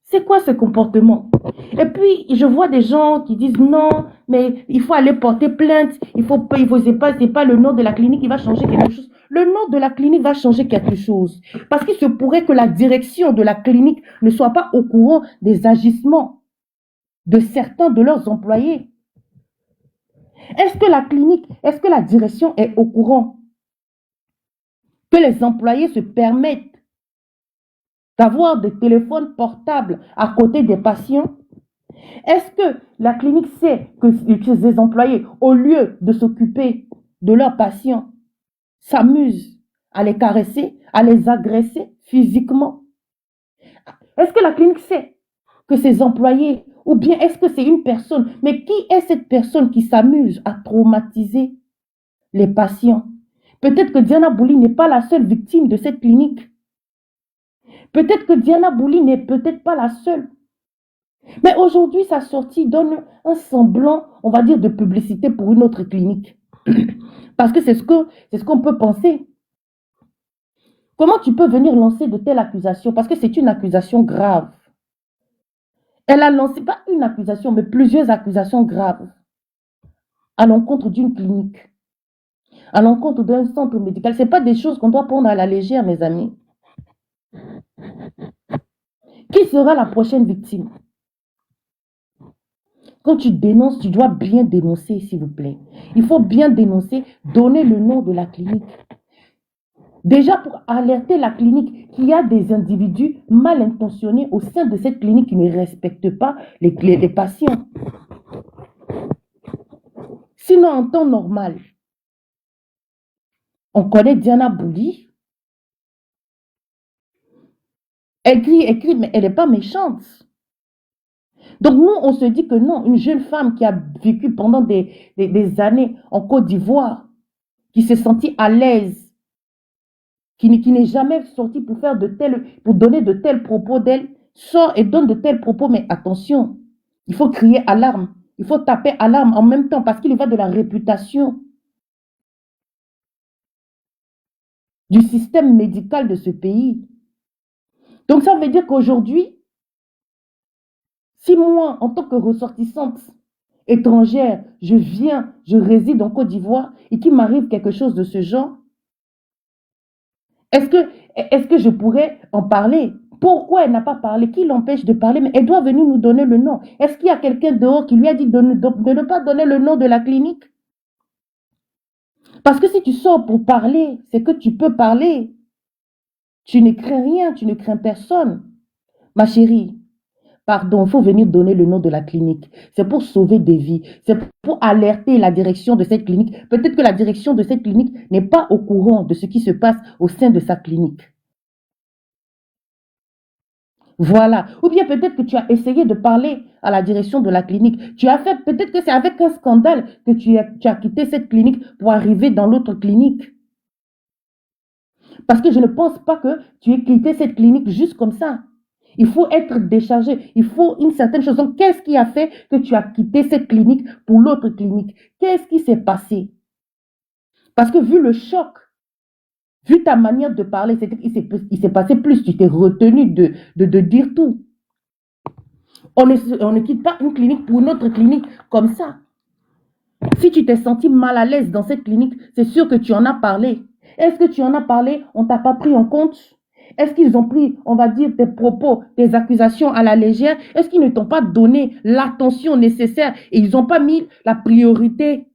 [SPEAKER 9] C'est quoi ce comportement? Et puis, je vois des gens qui disent non, mais il faut aller porter plainte. C'est pas le nom de la clinique qui va changer quelque chose. Le nom de la clinique va changer quelque chose. Parce qu'il se pourrait que la direction de la clinique ne soit pas au courant des agissements de certains de leurs employés. Est-ce que la direction est au courant que les employés se permettent d'avoir des téléphones portables à côté des patients? Est-ce que la clinique sait que ces employés, au lieu de s'occuper de leurs patients, s'amusent à les caresser, à les agresser physiquement? Est-ce que la clinique sait que ces employés, ou bien est-ce que c'est une personne, mais qui est cette personne qui s'amuse à traumatiser les patients? Peut-être que Diana Bouli n'est pas la seule victime de cette clinique. Peut-être que Diana Bouli n'est peut-être pas la seule. Mais aujourd'hui, sa sortie donne un semblant, on va dire, de publicité pour une autre clinique. Parce que c'est ce qu'on peut penser. Comment tu peux venir lancer de telles accusations? Parce que c'est une accusation grave. Elle a lancé, pas une accusation, mais plusieurs accusations graves à l'encontre d'une clinique, à l'encontre d'un centre médical. Ce n'est pas des choses qu'on doit prendre à la légère, mes amis. Qui sera la prochaine victime? Quand tu dénonces, tu dois bien dénoncer, s'il vous plaît. Il faut bien dénoncer, donner le nom de la clinique. Déjà pour alerter la clinique qu'il y a des individus mal intentionnés au sein de cette clinique qui ne respectent pas les patients. Sinon, en temps normal, on connaît Diana Bouli. Elle crie, mais elle n'est pas méchante. Donc nous, on se dit que non, une jeune femme qui a vécu pendant des années en Côte d'Ivoire, qui s'est sentie à l'aise, qui n'est jamais sortie pour pour donner de tels propos d'elle, sort et donne de tels propos, mais attention, il faut crier alarme, il faut taper alarme en même temps parce qu'il y va de la réputation du système médical de ce pays. Donc ça veut dire qu'aujourd'hui, si moi, en tant que ressortissante étrangère, je réside en Côte d'Ivoire et qu'il m'arrive quelque chose de ce genre, est-ce que je pourrais en parler? Pourquoi elle n'a pas parlé? Qui l'empêche de parler? Mais elle doit venir nous donner le nom. Est-ce qu'il y a quelqu'un dehors qui lui a dit de ne pas donner le nom de la clinique? Parce que si tu sors pour parler, c'est que tu peux parler. Tu ne crains rien, tu ne crains personne. Ma chérie, pardon, il faut venir donner le nom de la clinique. C'est pour sauver des vies. C'est pour alerter la direction de cette clinique. Peut-être que la direction de cette clinique n'est pas au courant de ce qui se passe au sein de sa clinique. Voilà. Ou bien peut-être que tu as essayé de parler à la direction de la clinique. Peut-être que c'est avec un scandale que tu as quitté cette clinique pour arriver dans l'autre clinique. Parce que je ne pense pas que tu aies quitté cette clinique juste comme ça. Il faut être déchargé. Il faut une certaine chose. Donc, qu'est-ce qui a fait que tu as quitté cette clinique pour l'autre clinique? Qu'est-ce qui s'est passé? Parce que vu le choc, vu ta manière de parler, il s'est passé plus. Tu t'es retenu de dire tout. On ne quitte pas une clinique pour une autre clinique comme ça. Si tu t'es senti mal à l'aise dans cette clinique, c'est sûr que tu en as parlé. Est-ce que tu en as parlé? On ne t'a pas pris en compte? Est-ce qu'ils ont pris, on va dire, tes propos, tes accusations à la légère? Est-ce qu'ils ne t'ont pas donné l'attention nécessaire et ils n'ont pas mis la priorité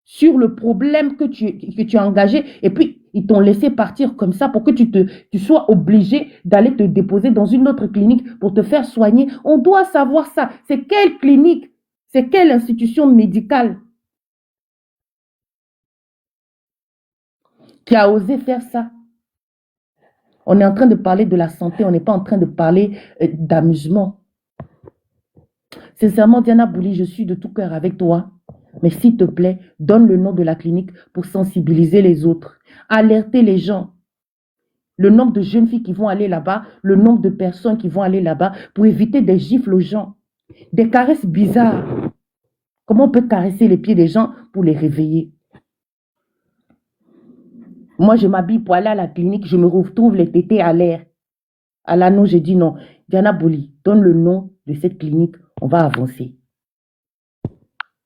[SPEAKER 9] sur le problème que tu as engagé et puis ils t'ont laissé partir comme ça pour que tu sois obligé d'aller te déposer dans une autre clinique pour te faire soigner? On doit savoir ça. C'est quelle clinique? C'est quelle institution médicale qui a osé faire ça? On est en train de parler de la santé, on n'est pas en train de parler d'amusement. Sincèrement, Diana Bouli, je suis de tout cœur avec toi. Mais s'il te plaît, donne le nom de la clinique pour sensibiliser les autres, alerter les gens. Le nombre de jeunes filles qui vont aller là-bas, le nombre de personnes qui vont aller là-bas pour éviter des gifles aux gens, des caresses bizarres. Comment on peut caresser les pieds des gens pour les réveiller? Moi, je m'habille pour aller à la clinique, je me retrouve les tétés à l'air. À l'anneau, j'ai dit non. Diana Bouli, donne le nom de cette clinique, on va avancer.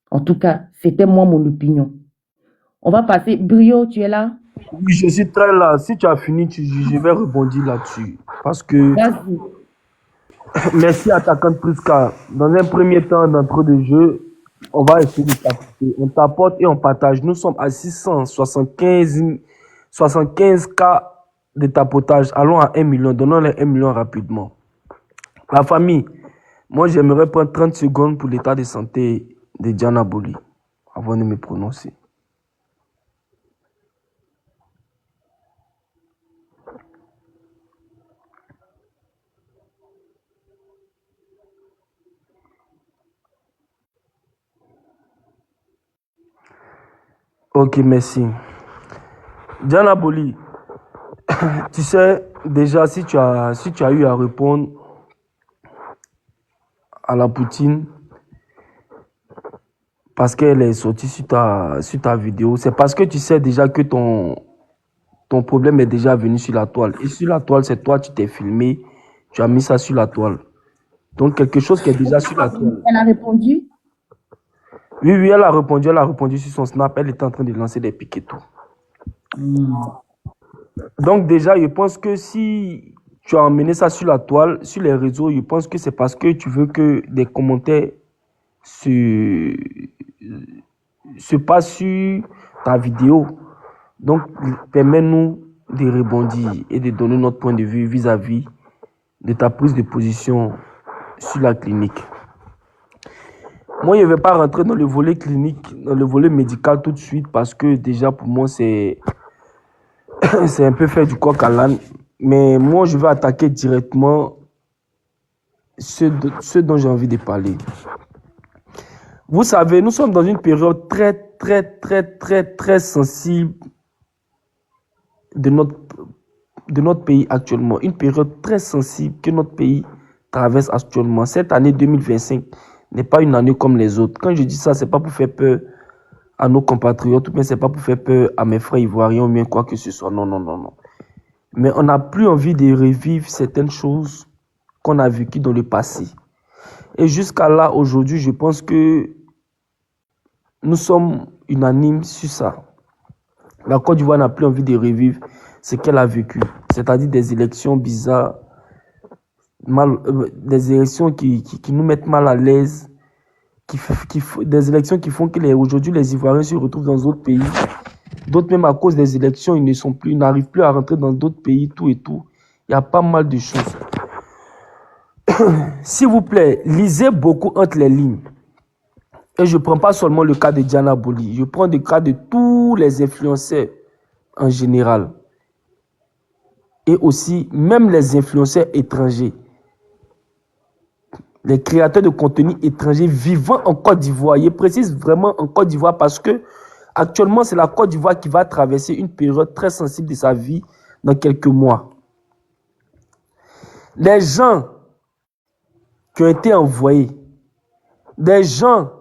[SPEAKER 9] En tout cas, c'était moi mon opinion. On va passer. Brio, tu es là?
[SPEAKER 3] Oui, je suis très là. Si tu as fini, je vais rebondir là-dessus. Parce que,
[SPEAKER 9] Vas-y.
[SPEAKER 3] merci attaquante Priska. Dans un premier temps d'entrée de jeu, on va essayer de tapoter. On tapote et on partage. Nous sommes à 675 cas de tapotage. Allons à 1 million. Donnons-les 1 million rapidement. La famille, moi j'aimerais prendre 30 secondes pour l'état de santé de Diana Bouli avant de me prononcer. Ok, merci. Diana Bouli, tu sais, déjà, si tu as eu à répondre à la Poutine, parce qu'elle est sortie sur ta vidéo, c'est parce que tu sais déjà que ton problème est déjà venu sur la toile. Et sur la toile, c'est toi, tu t'es filmé, tu as mis ça sur la toile. Donc, quelque chose qui est déjà sur la toile.
[SPEAKER 9] Elle a répondu?
[SPEAKER 3] Oui, elle a répondu sur son snap, elle était en train de lancer des pics et tout. Donc déjà, je pense que si tu as emmené ça sur la toile, sur les réseaux, je pense que c'est parce que tu veux que des commentaires se passent sur ta vidéo.
[SPEAKER 10] Donc, permets-nous de rebondir et de donner notre point de vue vis-à-vis de ta prise de position sur la clinique. Moi, je ne vais pas rentrer dans le volet clinique, dans le volet médical tout de suite parce que déjà pour moi, c'est un peu faire du coq à l'âne. Mais moi, je vais attaquer directement ce dont j'ai envie de parler. Vous savez, nous sommes dans une période très sensible de notre pays actuellement. Une période très sensible que notre pays traverse actuellement. Cette année 2025 n'est pas une année comme les autres. Quand je dis ça, c'est pas pour faire peur à nos compatriotes, ou bien c'est pas pour faire peur à mes frères ivoiriens, ou bien quoi que ce soit. Non. Mais on n'a plus envie de revivre certaines choses qu'on a vécues dans le passé. Et jusqu'à là, aujourd'hui, je pense que nous sommes unanimes sur ça. La Côte d'Ivoire n'a plus envie de revivre ce qu'elle a vécu. C'est-à-dire des élections bizarres, des élections qui nous mettent mal à l'aise, des élections qui font que aujourd'hui les Ivoiriens se retrouvent dans d'autres pays. D'autres même à cause des élections, ils n'arrivent plus à rentrer dans d'autres pays, tout et tout. Il y a pas mal de choses. S'il vous plaît, lisez beaucoup entre les lignes. Et je ne prends pas seulement le cas de Diana Boli, je prends le cas de tous les influenceurs en général. Et aussi, même les influenceurs étrangers. Les créateurs de contenu étrangers vivant en Côte d'Ivoire. Je précise vraiment en Côte d'Ivoire parce que actuellement, c'est la Côte d'Ivoire qui va traverser une période très sensible de sa vie dans quelques mois. Les gens qui ont été envoyés, des gens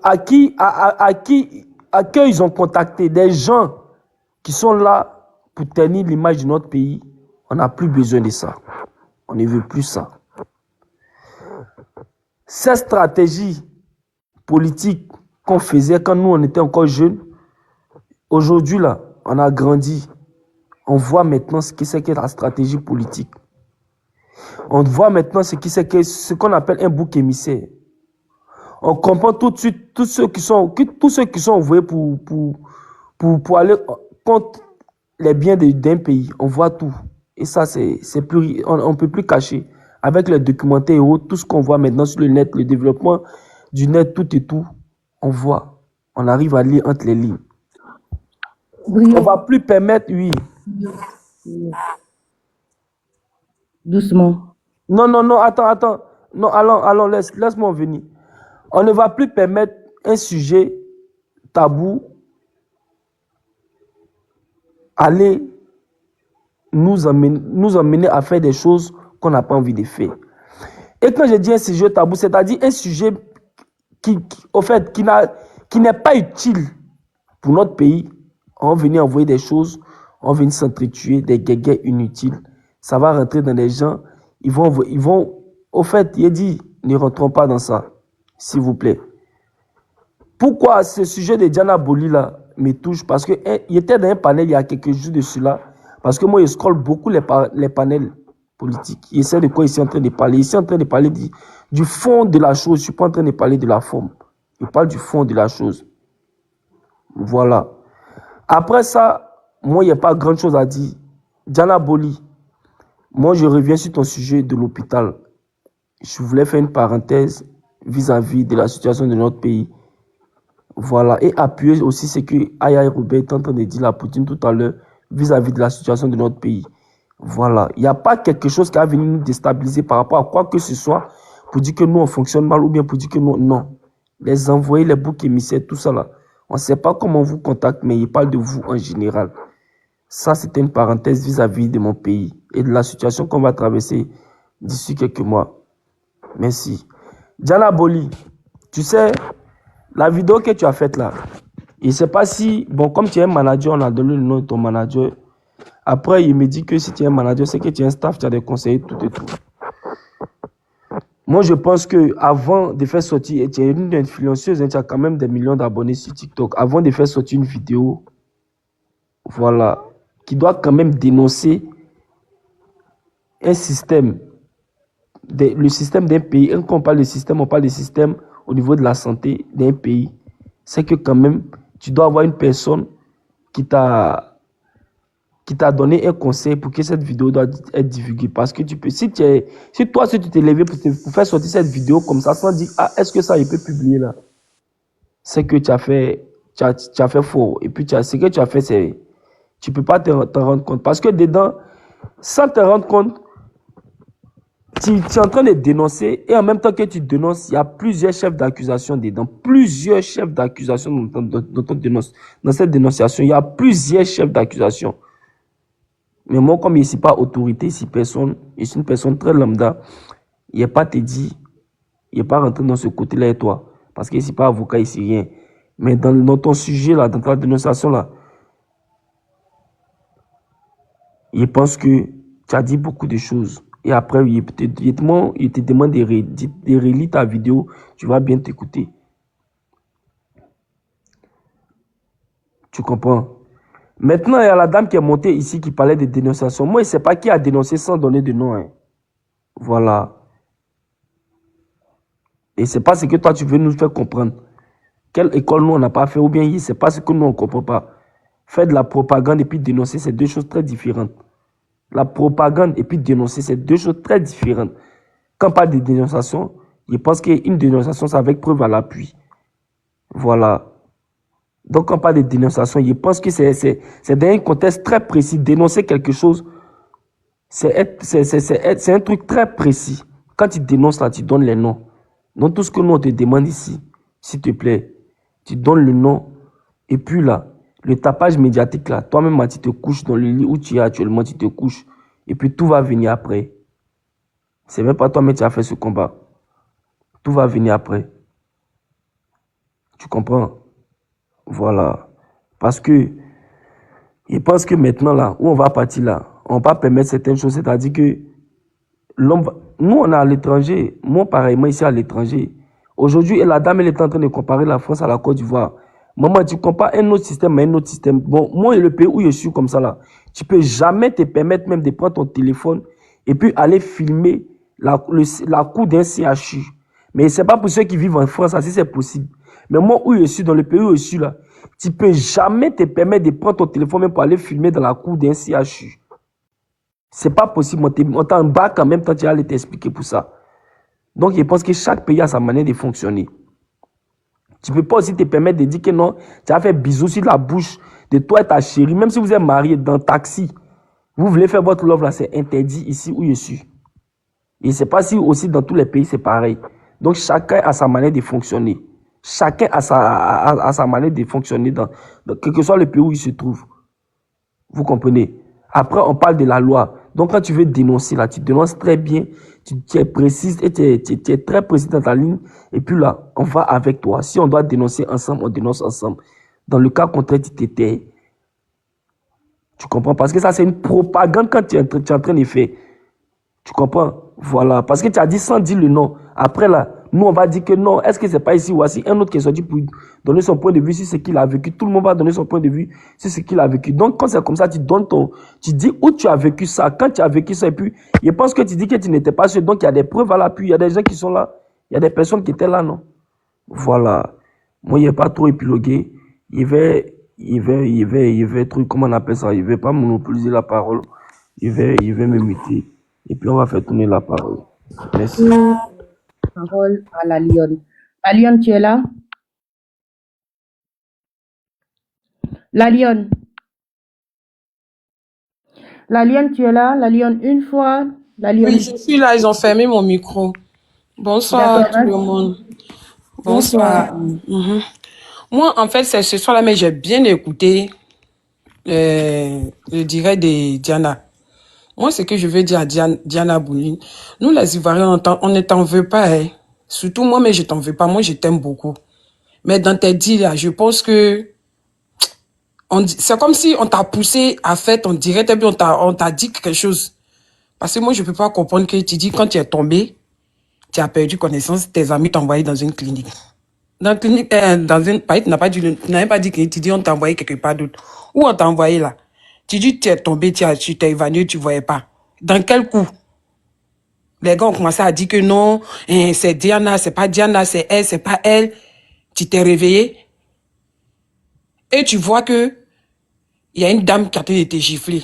[SPEAKER 10] à qui ils ont contacté, des gens qui sont là pour tenir l'image de notre pays, on n'a plus besoin de ça. On ne veut plus ça. Cette stratégie politique qu'on faisait quand nous, on était encore jeunes, aujourd'hui, là, on a grandi. On voit maintenant ce qu'est la stratégie politique. On voit maintenant ce qu'on appelle un bouc émissaire. On comprend tout de suite tous ceux qui sont envoyés pour aller contre les biens d'un pays. On voit tout. Et ça, on ne peut plus cacher. Avec les documentaires et autres, tout ce qu'on voit maintenant sur le net, le développement du net, tout et tout, on voit. On arrive à lire entre les lignes.
[SPEAKER 9] Brio.
[SPEAKER 10] On ne va plus permettre, oui.
[SPEAKER 9] Doucement.
[SPEAKER 10] Non, attends. Non, allons, laisse-moi venir. On ne va plus permettre un sujet tabou aller nous amener à faire des choses qu'on n'a pas envie de faire. Et quand je dis un sujet tabou, c'est-à-dire un sujet qui n'est pas utile pour notre pays, on va venir envoyer des choses, on va venir s'entretuer, des guéguets inutiles. Ça va rentrer dans les gens. Ils vont, au fait, il dit, ne rentrons pas dans ça, s'il vous plaît. Pourquoi ce sujet de Diana Boli là me touche? Parce qu'il était dans un panel il y a quelques jours de cela. Parce que moi, je scrolle beaucoup les panels politiques. Il sait de quoi il est en train de parler. Il est en train de parler du fond de la chose. Je ne suis pas en train de parler de la forme. Je parle du fond de la chose. Voilà. Après ça, moi, il n'y a pas grand chose à dire. Diana Boli, moi, je reviens sur ton sujet de l'hôpital. Je voulais faire une parenthèse vis-à-vis de la situation de notre pays. Voilà. Et appuyer aussi ce que Aya Robert est en train de dire à Poutine tout à l'heure vis-à-vis de la situation de notre pays. Voilà. Il n'y a pas quelque chose qui va venir nous déstabiliser par rapport à quoi que ce soit pour dire que nous, on fonctionne mal ou bien pour dire que nous, non. Les envoyer, les boucs émissaires, tout ça là. On ne sait pas comment on vous contacte, mais il parle de vous en général. Ça, c'était une parenthèse vis-à-vis de mon pays et de la situation qu'on va traverser d'ici quelques mois. Merci. Diana Boli, tu sais, la vidéo que tu as faite là, je ne sais pas si, bon, comme tu es un manager, on a donné le nom de ton manager. Après, il me dit que si tu es un manager, c'est que tu es un staff, tu as des conseillers, tout et tout. Moi, je pense qu'avant de faire sortir, tu es une influenceuse, tu as quand même des millions d'abonnés sur TikTok. Avant de faire sortir une vidéo, voilà, qui doit quand même dénoncer un système, le système d'un pays. Quand on parle de système, on parle de système au niveau de la santé d'un pays. C'est que quand même, tu dois avoir une personne qui t'a donné un conseil pour que cette vidéo doit être divulguée. Parce que tu peux, si tu t'es levé pour faire sortir cette vidéo comme ça, sans dire, ah, est-ce que ça, il peut publier là? C'est que tu as fait faux. Et puis, ce que tu as fait, c'est, tu peux pas t'en rendre compte. Parce que dedans, sans te rendre compte, tu es en train de dénoncer et en même temps que tu dénonces, il y a plusieurs chefs d'accusation dedans. Plusieurs chefs d'accusation dans cette dénonciation. Il y a plusieurs chefs d'accusation. Mais moi, comme je ne suis pas autorité, je suis une personne très lambda, il n'est pas te dit, il n'est pas rentré dans ce côté-là et toi. Parce que je ne suis pas avocat ici, rien. Mais dans ton sujet, là, dans ta dénonciation, là, je pense que tu as dit beaucoup de choses. Et après, il te demande de relire ta vidéo, tu vas bien t'écouter. Tu comprends? Maintenant, il y a la dame qui est montée ici qui parlait de dénonciation. Moi, je ne sais pas qui a dénoncé sans donner de nom. Hein. Voilà. Et c'est pas ce que toi, tu veux nous faire comprendre. Quelle école nous, on n'a pas fait ou bien c'est pas ce que nous, on ne comprend pas. Faire de la propagande et puis dénoncer, c'est deux choses très différentes. La propagande et puis dénoncer, c'est deux choses très différentes. Quand on parle de dénonciation, je pense qu'une dénonciation, c'est avec preuve à l'appui. Voilà. Donc, quand on parle de dénonciation, je pense que c'est dans un contexte très précis. Dénoncer quelque chose, c'est un truc très précis. Quand tu dénonces là, tu donnes les noms. Donc, tout ce que nous, on te demande ici, s'il te plaît, tu donnes le nom. Et puis là, le tapage médiatique là, toi-même, tu te couches dans le lit où tu es actuellement, tu te couches. Et puis, tout va venir après. C'est même pas toi, mais tu as fait ce combat. Tout va venir après. Tu comprends? Voilà. Parce que, je pense que maintenant, là, où on va partir là, on va permettre certaines choses. C'est-à-dire que l'homme, nous, on est à l'étranger. Moi, pareillement, ici à l'étranger. Aujourd'hui, la dame, elle est en train de comparer la France à la Côte d'Ivoire. Maman, tu compares un autre système à un autre système. Bon, moi, le pays où je suis comme ça, là, tu peux jamais te permettre même de prendre ton téléphone et puis aller filmer la cour d'un CHU. Mais c'est pas pour ceux qui vivent en France, si c'est possible. Mais moi, où je suis, dans le pays où je suis, là, tu peux jamais te permettre de prendre ton téléphone même pour aller filmer dans la cour d'un CHU. C'est pas possible. On t'embarque en même temps, tu vas aller t'expliquer pour ça. Donc, je pense que chaque pays a sa manière de fonctionner. Tu ne peux pas aussi te permettre de dire que non, tu as fait bisous sur la bouche de toi et ta chérie, même si vous êtes mariés dans un taxi. Vous voulez faire votre love là, c'est interdit ici où je suis. Et je ne sais pas si aussi dans tous les pays c'est pareil. Donc, chacun a sa manière de fonctionner. Chacun a sa manière de fonctionner dans quel que soit le pays où il se trouve. Vous comprenez? Après, on parle de la loi. Donc, quand tu veux dénoncer, là, tu dénonces très bien. Tu es précise et tu es très précis dans ta ligne. Et puis là, on va avec toi. Si on doit dénoncer ensemble, on dénonce ensemble. Dans le cas contraire, tu t'étais. Tu comprends? Parce que ça, c'est une propagande quand tu es en train de faire. Tu comprends? Voilà. Parce que tu as dit sans dire le nom. Après là, nous, on va dire que non. Est-ce que c'est pas ici ou ici? Un autre qui est sorti pour donner son point de vue sur ce qu'il a vécu. Tout le monde va donner son point de vue sur ce qu'il a vécu. Donc, quand c'est comme ça, tu dis où tu as vécu ça. Quand tu as vécu ça, et puis, je pense que tu dis que tu n'étais pas sûr. Donc, il y a des preuves à l'appui. Il y a des gens qui sont là. Il y a des personnes qui étaient là, non? Voilà. Moi, il n'y a pas trop épilogué. Il va truc, comment on appelle ça? Il va pas monopoliser la parole. Il va me muter. Et puis, on va faire tourner la parole. Merci.
[SPEAKER 9] Parole à la lionne. La lionne, tu es là? La lionne. La lionne, tu es là? La lionne, une fois. La lionne.
[SPEAKER 11] Oui, je suis là, ils ont fermé mon micro. Bonsoir tout le monde. Bonsoir. Moi, en fait, c'est ce soir-là, mais j'ai bien écouté le direct de Diana. Moi, ce que je veux dire à Diana Bouline, nous les Ivoiriens, on ne t'en veut pas. Hein. Surtout moi, mais je t'en veux pas. Moi, je t'aime beaucoup. Mais dans tes dits, là, je pense que c'est comme si on t'a poussé à faire ton direct et puis on t'a dit quelque chose. Parce que moi, je peux pas comprendre que tu dis quand tu es tombé, tu as perdu connaissance, tes amis t'ont envoyé dans une clinique. Dans une clinique, tu n'avais pas dit que tu dis on t'a envoyé quelque part d'autre. Où on t'a envoyé là? Tu dis tu es tombé, tu t'es évanoui, tu voyais pas. Dans quel coup? Les gars ont commencé à dire que non, c'est Diana, c'est pas Diana, c'est elle, c'est pas elle. Tu t'es réveillé. et tu vois que il y a une dame qui a été giflée.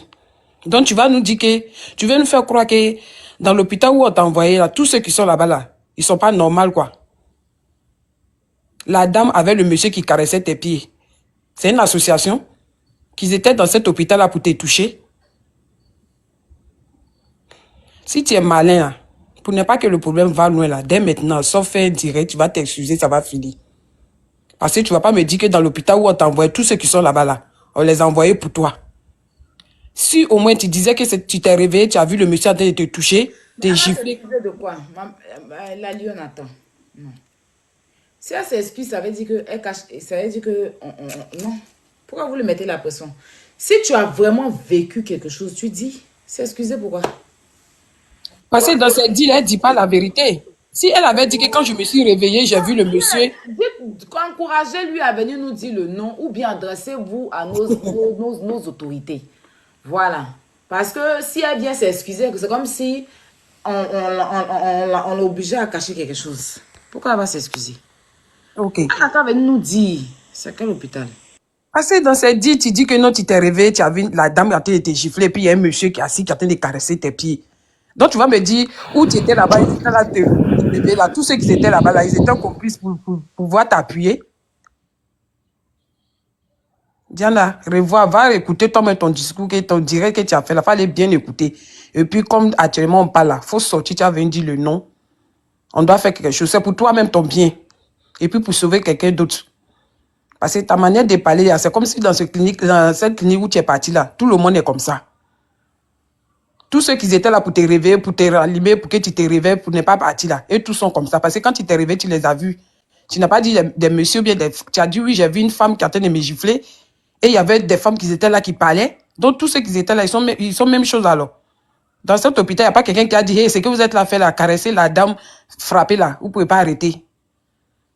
[SPEAKER 11] Donc, tu vas nous dire que, tu veux nous faire croire que dans l'hôpital où on t'a envoyé, là, tous ceux qui sont là-bas, là, ils sont pas normaux, quoi. La dame avec le monsieur qui caressait tes pieds. C'est une association qu'ils étaient dans cet hôpital-là pour te toucher. Si tu es malin, là, pour ne pas que le problème va loin, là, dès maintenant, sauf faire direct, tu vas t'excuser, ça va finir. Parce que tu vas pas me dire que dans l'hôpital où on t'a envoyé, tous ceux qui sont là-bas, là, on les a envoyés pour toi. Si au moins tu disais que tu t'es réveillé, tu as vu le monsieur en train de te toucher, t'es giflé.
[SPEAKER 1] De quoi? La lionne attend. Non. Si elle s'excuse, ça veut dire que elle cache, ça veut dire que non. Pourquoi vous lui mettez la pression? Si tu as vraiment vécu quelque chose, tu dis, s'excuser pourquoi?
[SPEAKER 11] Parce que dans cette deal, elle dit pas la vérité. Si elle avait dit que quand je me suis réveillée, j'ai vu le monsieur.
[SPEAKER 1] Encouragez-lui à venir nous dire le nom ou bien adressez-vous à nos autorités. Voilà. Parce que si elle vient s'excuser, c'est comme si on l'obligeait à cacher quelque chose. Pourquoi elle va s'excuser?
[SPEAKER 11] Ok.
[SPEAKER 1] Elle n'a qu'à venir nous dire. C'est quel hôpital?
[SPEAKER 11] Parce que dans cette deal, tu dis que non, tu t'es réveillé, tu as vu la dame qui a été giflée, puis il y a un monsieur qui est assis, qui a été de caresser tes pieds. Donc tu vas me dire, où tu étais là-bas, ils étaient là, te lever là. Tous ceux qui étaient là-bas, là, ils étaient complices pour pouvoir t'appuyer. Diana, revois, va écouter toi-même ton discours, ton direct que tu as fait là, fallait bien écouter. Et puis, comme actuellement on parle là, faut sortir, tu as venu dire le nom. On doit faire quelque chose. C'est pour toi-même ton bien. Et puis pour sauver quelqu'un d'autre. Parce que ta manière de parler là, c'est comme si dans cette clinique où tu es parti là, tout le monde est comme ça. Tous ceux qui étaient là pour te réveiller, pour te rallumer, pour que tu te réveilles, pour ne pas partir là. Et tous sont comme ça. Parce que quand tu t'es réveillé, tu les as vus. Tu n'as pas dit des messieurs, bien des... Tu as dit oui, j'ai vu une femme qui a de me gifler. Et il y avait des femmes qui étaient là qui parlaient. Donc, tous ceux qui étaient là, ils sont même chose alors. Dans cet hôpital, il n'y a pas quelqu'un qui a dit, hey, c'est que vous êtes là, fait là, caresser la dame, frapper là. Vous ne pouvez pas arrêter.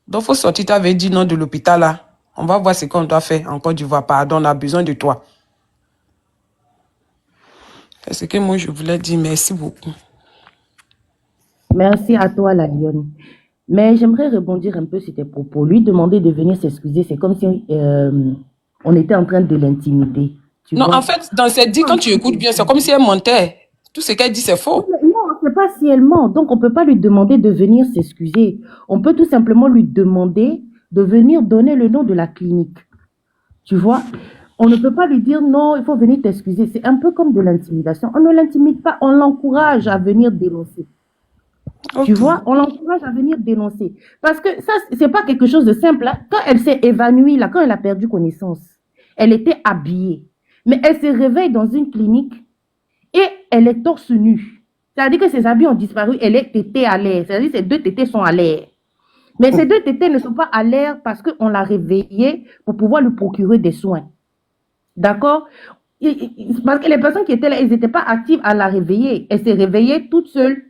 [SPEAKER 11] Donc, il faut sortir, tu avais dit non de l'hôpital là. On va voir ce qu'on doit faire en Côte d'Ivoire. Pardon, on a besoin de toi. C'est ce que moi, je voulais dire. Merci beaucoup.
[SPEAKER 9] Merci à toi, la lionne. Mais j'aimerais rebondir un peu sur tes propos. Lui demander de venir s'excuser, c'est comme si on était en train de l'intimider.
[SPEAKER 11] Non, en fait, dans cette dit, quand tu écoutes bien, c'est comme si elle mentait. Tout ce qu'elle dit, c'est faux.
[SPEAKER 9] Non, c'est pas si elle ment. Donc, on peut pas lui demander de venir s'excuser. On peut tout simplement lui demander de venir donner le nom de la clinique. Tu vois? On ne peut pas lui dire non, il faut venir t'excuser. C'est un peu comme de l'intimidation. On ne l'intimide pas, on l'encourage à venir dénoncer. Okay. Tu vois, on l'encourage à venir dénoncer. Parce que ça, c'est pas quelque chose de simple. Hein. Quand elle s'est évanouie, là, quand elle a perdu connaissance, elle était habillée. Mais elle se réveille dans une clinique et elle est torse nu. C'est-à-dire que ses habits ont disparu, elle est tétée à l'air. C'est-à-dire que ses deux tétés sont à l'air. Mais ces deux tétés ne sont pas à l'air parce qu'on l'a réveillée pour pouvoir lui procurer des soins. D'accord? Parce que les personnes qui étaient là, elles n'étaient pas actives à la réveiller. Elle s'est réveillée toute seule.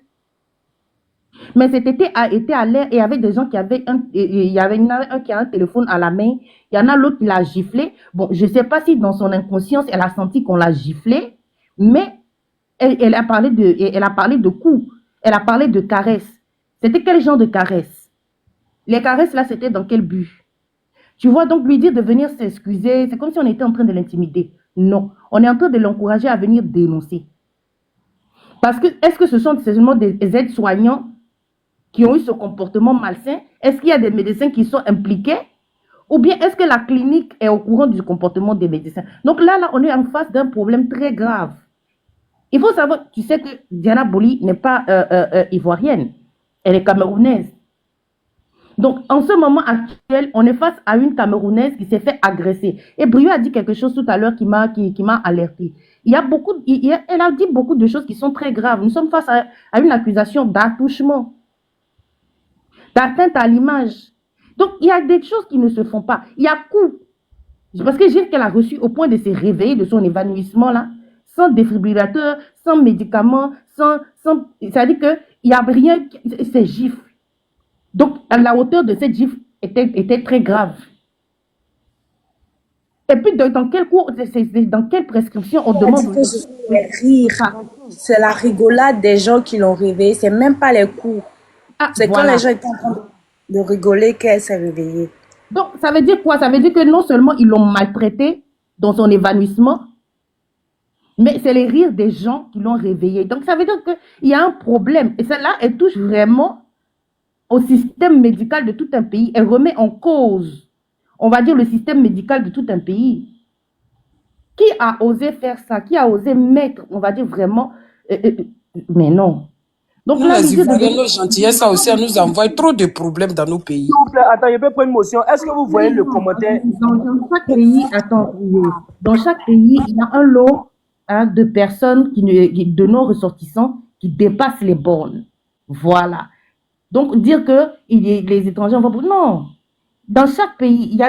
[SPEAKER 9] Mais cet été a été à l'air et il y avait des gens qui avaient il y avait un qui a un téléphone à la main, il y en a l'autre qui l'a giflé. Bon, je ne sais pas si dans son inconscience, elle a senti qu'on l'a giflé, mais elle a parlé de coups, elle a parlé de caresses. C'était quel genre de caresses? Les caresses là, c'était dans quel but? Tu vois, donc lui dire de venir s'excuser, c'est comme si on était en train de l'intimider. Non, on est en train de l'encourager à venir dénoncer. Parce que, est-ce que ce sont seulement des aides-soignants qui ont eu ce comportement malsain? Est-ce qu'il y a des médecins qui sont impliqués? Ou bien est-ce que la clinique est au courant du comportement des médecins? Donc là, on est en face d'un problème très grave. Il faut savoir, tu sais que Diana Boli n'est pas ivoirienne. Elle est camerounaise. Donc, en ce moment actuel, on est face à une Camerounaise qui s'est fait agresser. Et Brio a dit quelque chose tout à l'heure qui m'a alerté. Elle a dit beaucoup de choses qui sont très graves. Nous sommes face à une accusation d'attouchement, d'atteinte à l'image. Donc, il y a des choses qui ne se font pas. Il y a coup. Parce que j'ai qu'elle a reçu au point de se réveiller de son évanouissement là, sans défibrillateur, sans médicaments, c'est-à-dire qu'il n'y a rien, c'est gifle. Donc, la hauteur de cette gifle était très grave. Et puis, dans quel cours, dans quelle prescription on demande...
[SPEAKER 2] Que ce sont les rires. C'est la rigolade des gens qui l'ont réveillée. C'est même pas les coups. C'est voilà. Quand les gens étaient en train de rigoler qu'elle s'est réveillée.
[SPEAKER 9] Donc, ça veut dire quoi? Ça veut dire que non seulement ils l'ont maltraité dans son évanouissement, mais c'est les rires des gens qui l'ont réveillé. Donc, ça veut dire qu'il y a un problème. Et celle-là, elle touche vraiment au système médical de tout un pays. Elle remet en cause, on va dire, le système médical de tout un pays. Qui a osé faire ça? Qui a osé mettre, on va dire vraiment... mais non. Donc
[SPEAKER 11] Nous,
[SPEAKER 9] là,
[SPEAKER 11] les
[SPEAKER 9] l'idée de...
[SPEAKER 11] Ivoiriens, nos gentillesses, ça aussi, nous envoie trop de problèmes dans nos pays.
[SPEAKER 10] S'il vous plaît, attends, je peux prendre une motion. Est-ce que vous voyez le commentaire?
[SPEAKER 9] Dans chaque pays, attends, dans chaque pays, il y a un lot de personnes de non-ressortissants qui dépassent les bornes. Voilà. Donc, dire que les étrangers vont... Non. Dans chaque pays,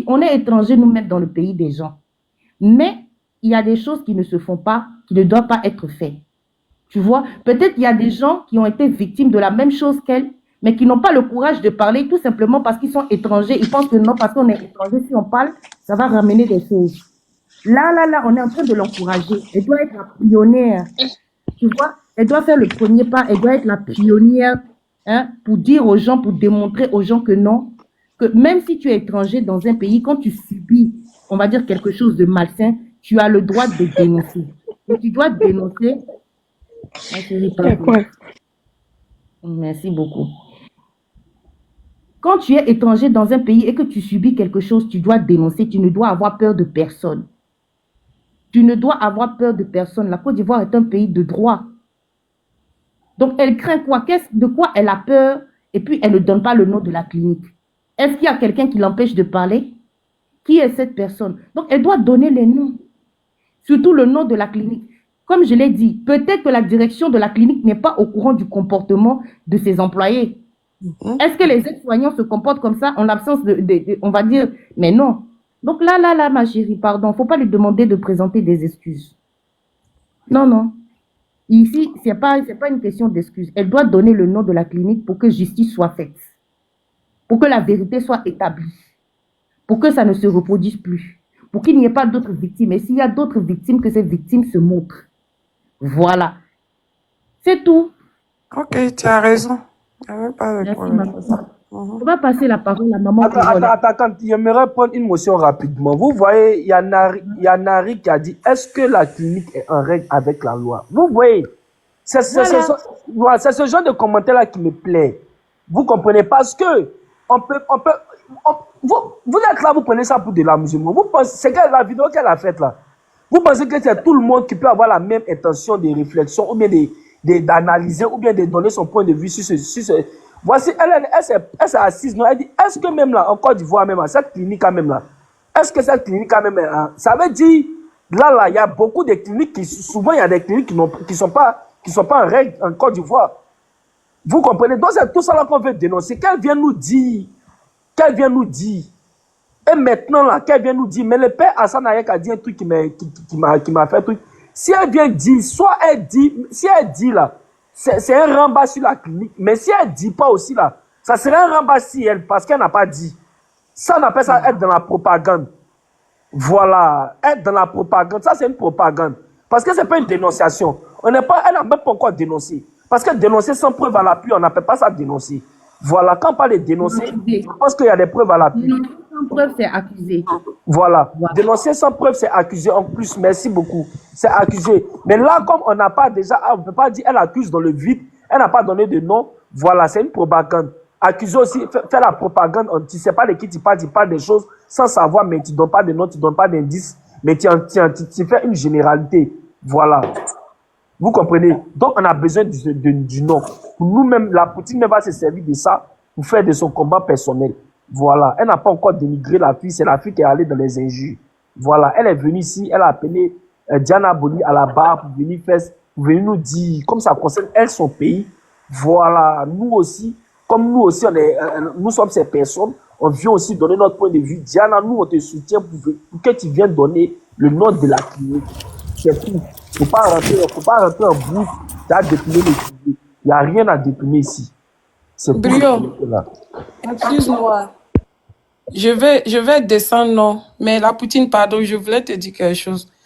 [SPEAKER 9] on est étrangers nous-mêmes dans le pays des gens. Mais il y a des choses qui ne se font pas, qui ne doivent pas être faites. Tu vois, peut-être qu'il y a des gens qui ont été victimes de la même chose qu'elle, mais qui n'ont pas le courage de parler tout simplement parce qu'ils sont étrangers. Ils pensent que non, parce qu'on est étranger, si on parle, ça va ramener des choses. Là, on est en train de l'encourager. Elle doit être la pionnière. Tu vois, elle doit faire le premier pas. Elle doit être la pionnière pour dire aux gens, pour démontrer aux gens que non, que même si tu es étranger dans un pays, quand tu subis, on va dire, quelque chose de malsain, tu as le droit de dénoncer. Et tu dois dénoncer. Merci beaucoup. Quand tu es étranger dans un pays et que tu subis quelque chose, tu dois dénoncer. Tu ne dois avoir peur de personne. Tu ne dois avoir peur de personne. La Côte d'Ivoire est un pays de droit. Donc, elle craint quoi? De quoi elle a peur? Et puis, elle ne donne pas le nom de la clinique. Est-ce qu'il y a quelqu'un qui l'empêche de parler? Qui est cette personne? Donc, elle doit donner les noms. Surtout le nom de la clinique. Comme je l'ai dit, peut-être que la direction de la clinique n'est pas au courant du comportement de ses employés. Est-ce que les aides-soignants se comportent comme ça en l'absence on va dire, mais non. Donc là, ma chérie, pardon, faut pas lui demander de présenter des excuses. Non. Ici, c'est pas une question d'excuses. Elle doit donner le nom de la clinique pour que justice soit faite. Pour que la vérité soit établie. Pour que ça ne se reproduise plus. Pour qu'il n'y ait pas d'autres victimes. Et s'il y a d'autres victimes, que ces victimes se montrent. Voilà. C'est tout.
[SPEAKER 11] Ok, tu as raison. Il n'y avait pas de
[SPEAKER 9] Merci,
[SPEAKER 11] problème.
[SPEAKER 9] maman. On va passer la parole à maman.
[SPEAKER 10] Attends, j'aimerais prendre une motion rapidement. Vous voyez, il y a Nari qui a dit, est-ce que la clinique est en règle avec la loi? Vous voyez, c'est ce genre de commentaire-là qui me plaît. Vous comprenez? Parce que vous êtes là, vous prenez ça pour de l'amusement. Vous pensez, c'est la vidéo qu'elle a faite là. Vous pensez que c'est tout le monde qui peut avoir la même intention de réflexion ou bien d'analyser ou bien de donner son point de vue sur ce. Voici, elle s'est assise, non, elle dit, est-ce que même là, en Côte d'Ivoire, même, cette clinique quand même là, est-ce que cette clinique quand même, ça veut dire, là, il y a beaucoup de cliniques qui, souvent, il y a des cliniques qui sont pas en règle en Côte d'Ivoire. Vous comprenez? Donc, c'est tout ça là qu'on veut dénoncer. Qu'elle vient nous dire. Et maintenant, là, qu'elle vient nous dire, mais le père Hassan Ayek a dit un truc qui m'a fait un truc. Si elle vient dire, si elle dit là, c'est un rembat sur la clinique, mais si elle dit pas aussi là, ça serait un rembat sur elle parce qu'elle n'a pas dit. Ça, on appelle ça être dans la propagande. Voilà, être dans la propagande, ça c'est une propagande. Parce que c'est pas une dénonciation. Elle n'a même pas encore dénoncé. Parce que dénoncer sans preuve à l'appui, on n'appelle pas ça dénoncer. Voilà, quand on parle de dénoncer, je pense qu'il y a des preuves à l'appui.
[SPEAKER 9] Dénoncer sans preuve, c'est accuser.
[SPEAKER 10] Voilà. Dénoncer sans preuve, c'est accuser. En plus, merci beaucoup. C'est accuser. Mais là, comme on n'a pas déjà, on ne peut pas dire, elle accuse dans le vide, elle n'a pas donné de nom. Voilà, c'est une propagande. Accuser aussi, faire la propagande, tu ne sais pas de qui tu parles des choses sans savoir, mais tu ne donnes pas de nom, tu ne donnes pas d'indice, mais tu fais une généralité. Voilà. Vous comprenez? Donc, on a besoin du nom. Pour nous-mêmes, la Poutine va se servir de ça pour faire de son combat personnel. Voilà. Elle n'a pas encore dénigré la fille. C'est la fille qui est allée dans les injures. Voilà. Elle est venue ici. Elle a appelé Diana Boni à la barre pour venir nous dire, comme ça concerne elle, son pays. Voilà. Nous aussi, nous sommes ces personnes. On vient aussi donner notre point de vue. Diana, nous, on te soutient pour que tu viennes donner le nom de la clinique. C'est tout. Faut pas rentrer en bouche. Tu as détourné le sujet. Il n'y a rien à détourner ici. C'est
[SPEAKER 11] Brio, excuse-moi. Je vais descendre, non. Mais la Poutine, pardon, je voulais te dire quelque chose.